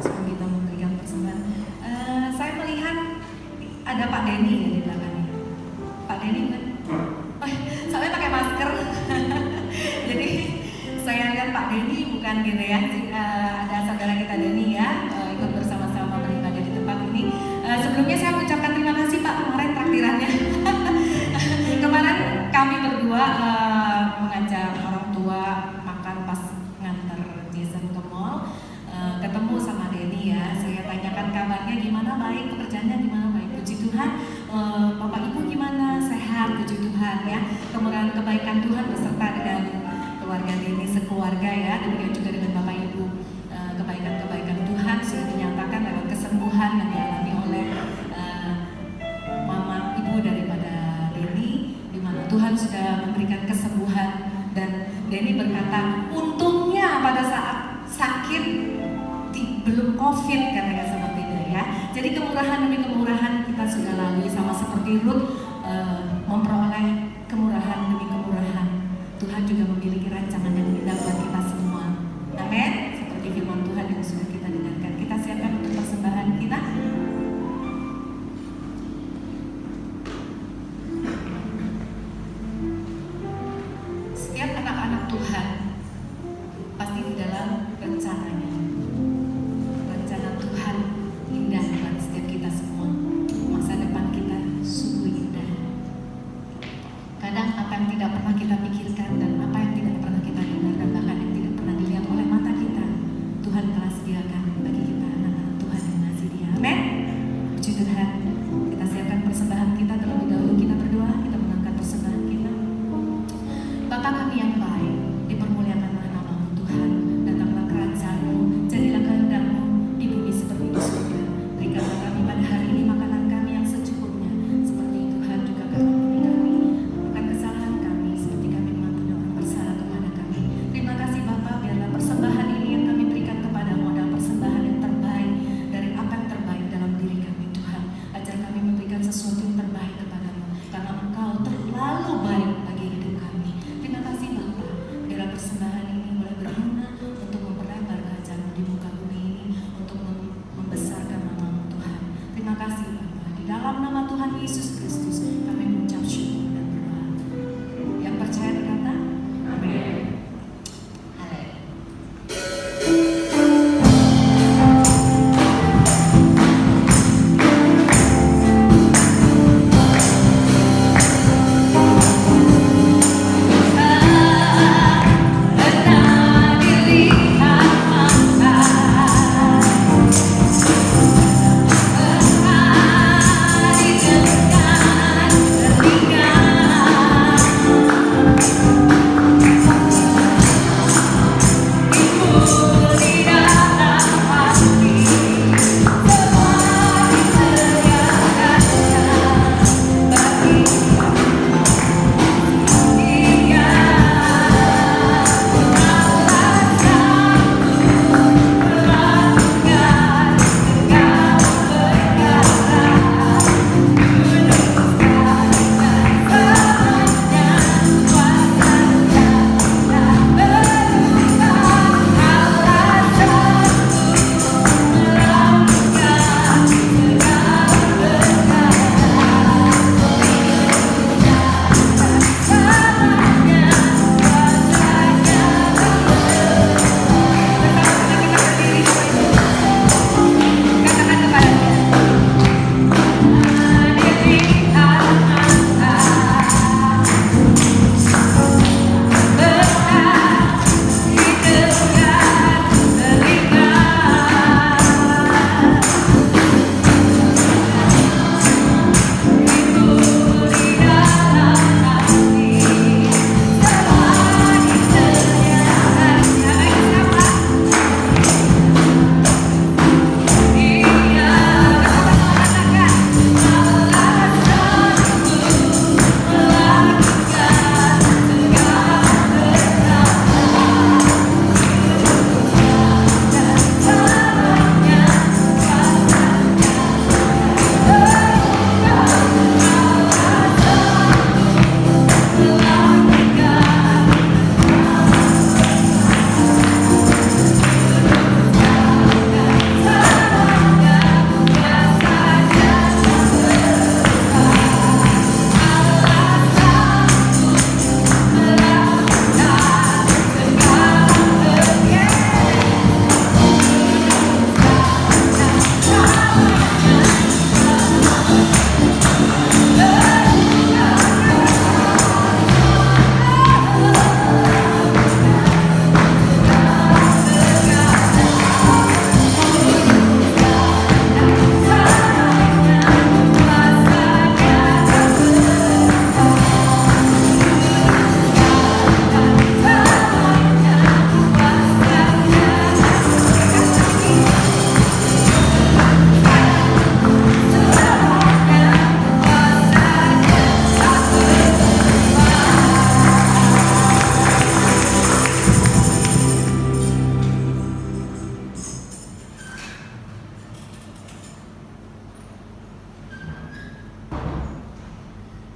Sebelum kita memberikan persembahan, saya melihat ada Pak Denny ya di belakangnya. Pak Denny kan? Oh, soalnya pakai masker. Jadi saya lihat Pak Denny bukan gitu ya. Ada saudara kita Denny ya, ikut bersama-sama beribadah di tempat ini. Sebelumnya saya ucapkan terima kasih Pak kemarin traktirannya. Kemarin kami berdua mengajak orang tua makan pas nganter Jason ke mall, ketemu sama Denny ya. Saya tanyakan kabarnya gimana, baik, pekerjaannya gimana, baik, puji Tuhan. Bapak Ibu gimana, sehat, puji Tuhan ya. Kemurahan kebaikan Tuhan beserta dengan keluarga Denny sekeluarga ya. Demikian juga dengan Bapak Ibu, kebaikan-kebaikan Tuhan sudah dinyatakan lewat kesembuhan yang dialami oleh mama ibu daripada Denny, di mana Tuhan sudah memberikan kesembuhan. Dan Denny berkata, untungnya pada saat sakit belum COVID katanya seperti itu ya. Jadi kemurahan demi kemurahan kita sudah lalui, sama seperti Ruth memperoleh kemurahan demi kemurahan. Tuhan juga memiliki rancangan yang indah buat kita semua. Amin. Seperti firman Tuhan yang sudah kita dengarkan. Kita siapkan untuk persembahan kita. Setiap anak-anak Tuhan pasti di dalam rencananya. Rencana Tuhan indah buat setiap kita semua. Masa depan kita sungguh indah. Kadang apa yang tidak pernah kita pikirkan dan apa yang tidak pernah kita dengar dan bahkan yang tidak pernah dilihat oleh mata kita, Tuhan telah sediakan bagi kita anak-anak Tuhan yang ngasih Dia. Amin. Puji Tuhan. Kita siapkan persembahan kita. Terlebih dahulu kita berdoa, kita mengangkat persembahan kita. Bapa kami yang baik, dipermuliakanlah nama-Mu Tuhan. Datanglah kerajaan-Mu, jadilah kehendak-Mu di bumi seperti di surga. Berikanlah kami pada hari ini makanan kami yang secukupnya, seperti Tuhan juga kami. Bukan kesalahan kami seperti kami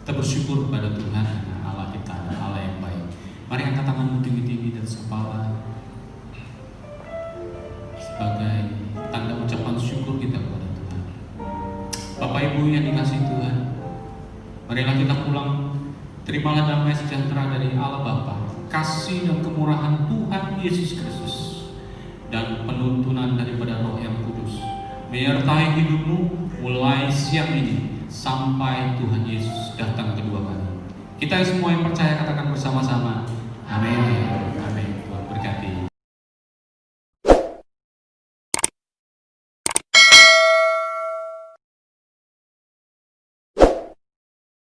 Kita bersyukur pada Tuhan karena Allah kita adalah Allah yang baik. Mari angkat tanganmu tinggi-tinggi dan sembahlah sebagai tanda ucapan syukur kita kepada Tuhan. Bapak Ibu yang dikasihi Tuhan, marilah kita pulang. Terimalah damai sejahtera dari Allah Bapa, kasih dan kemurahan Tuhan Yesus Kristus, dan penuntunan daripada Roh yang Kudus menyertai hidupmu mulai siang ini sampai Tuhan Yesus datang kedua kali. Kita semua yang percaya katakan bersama-sama, amin.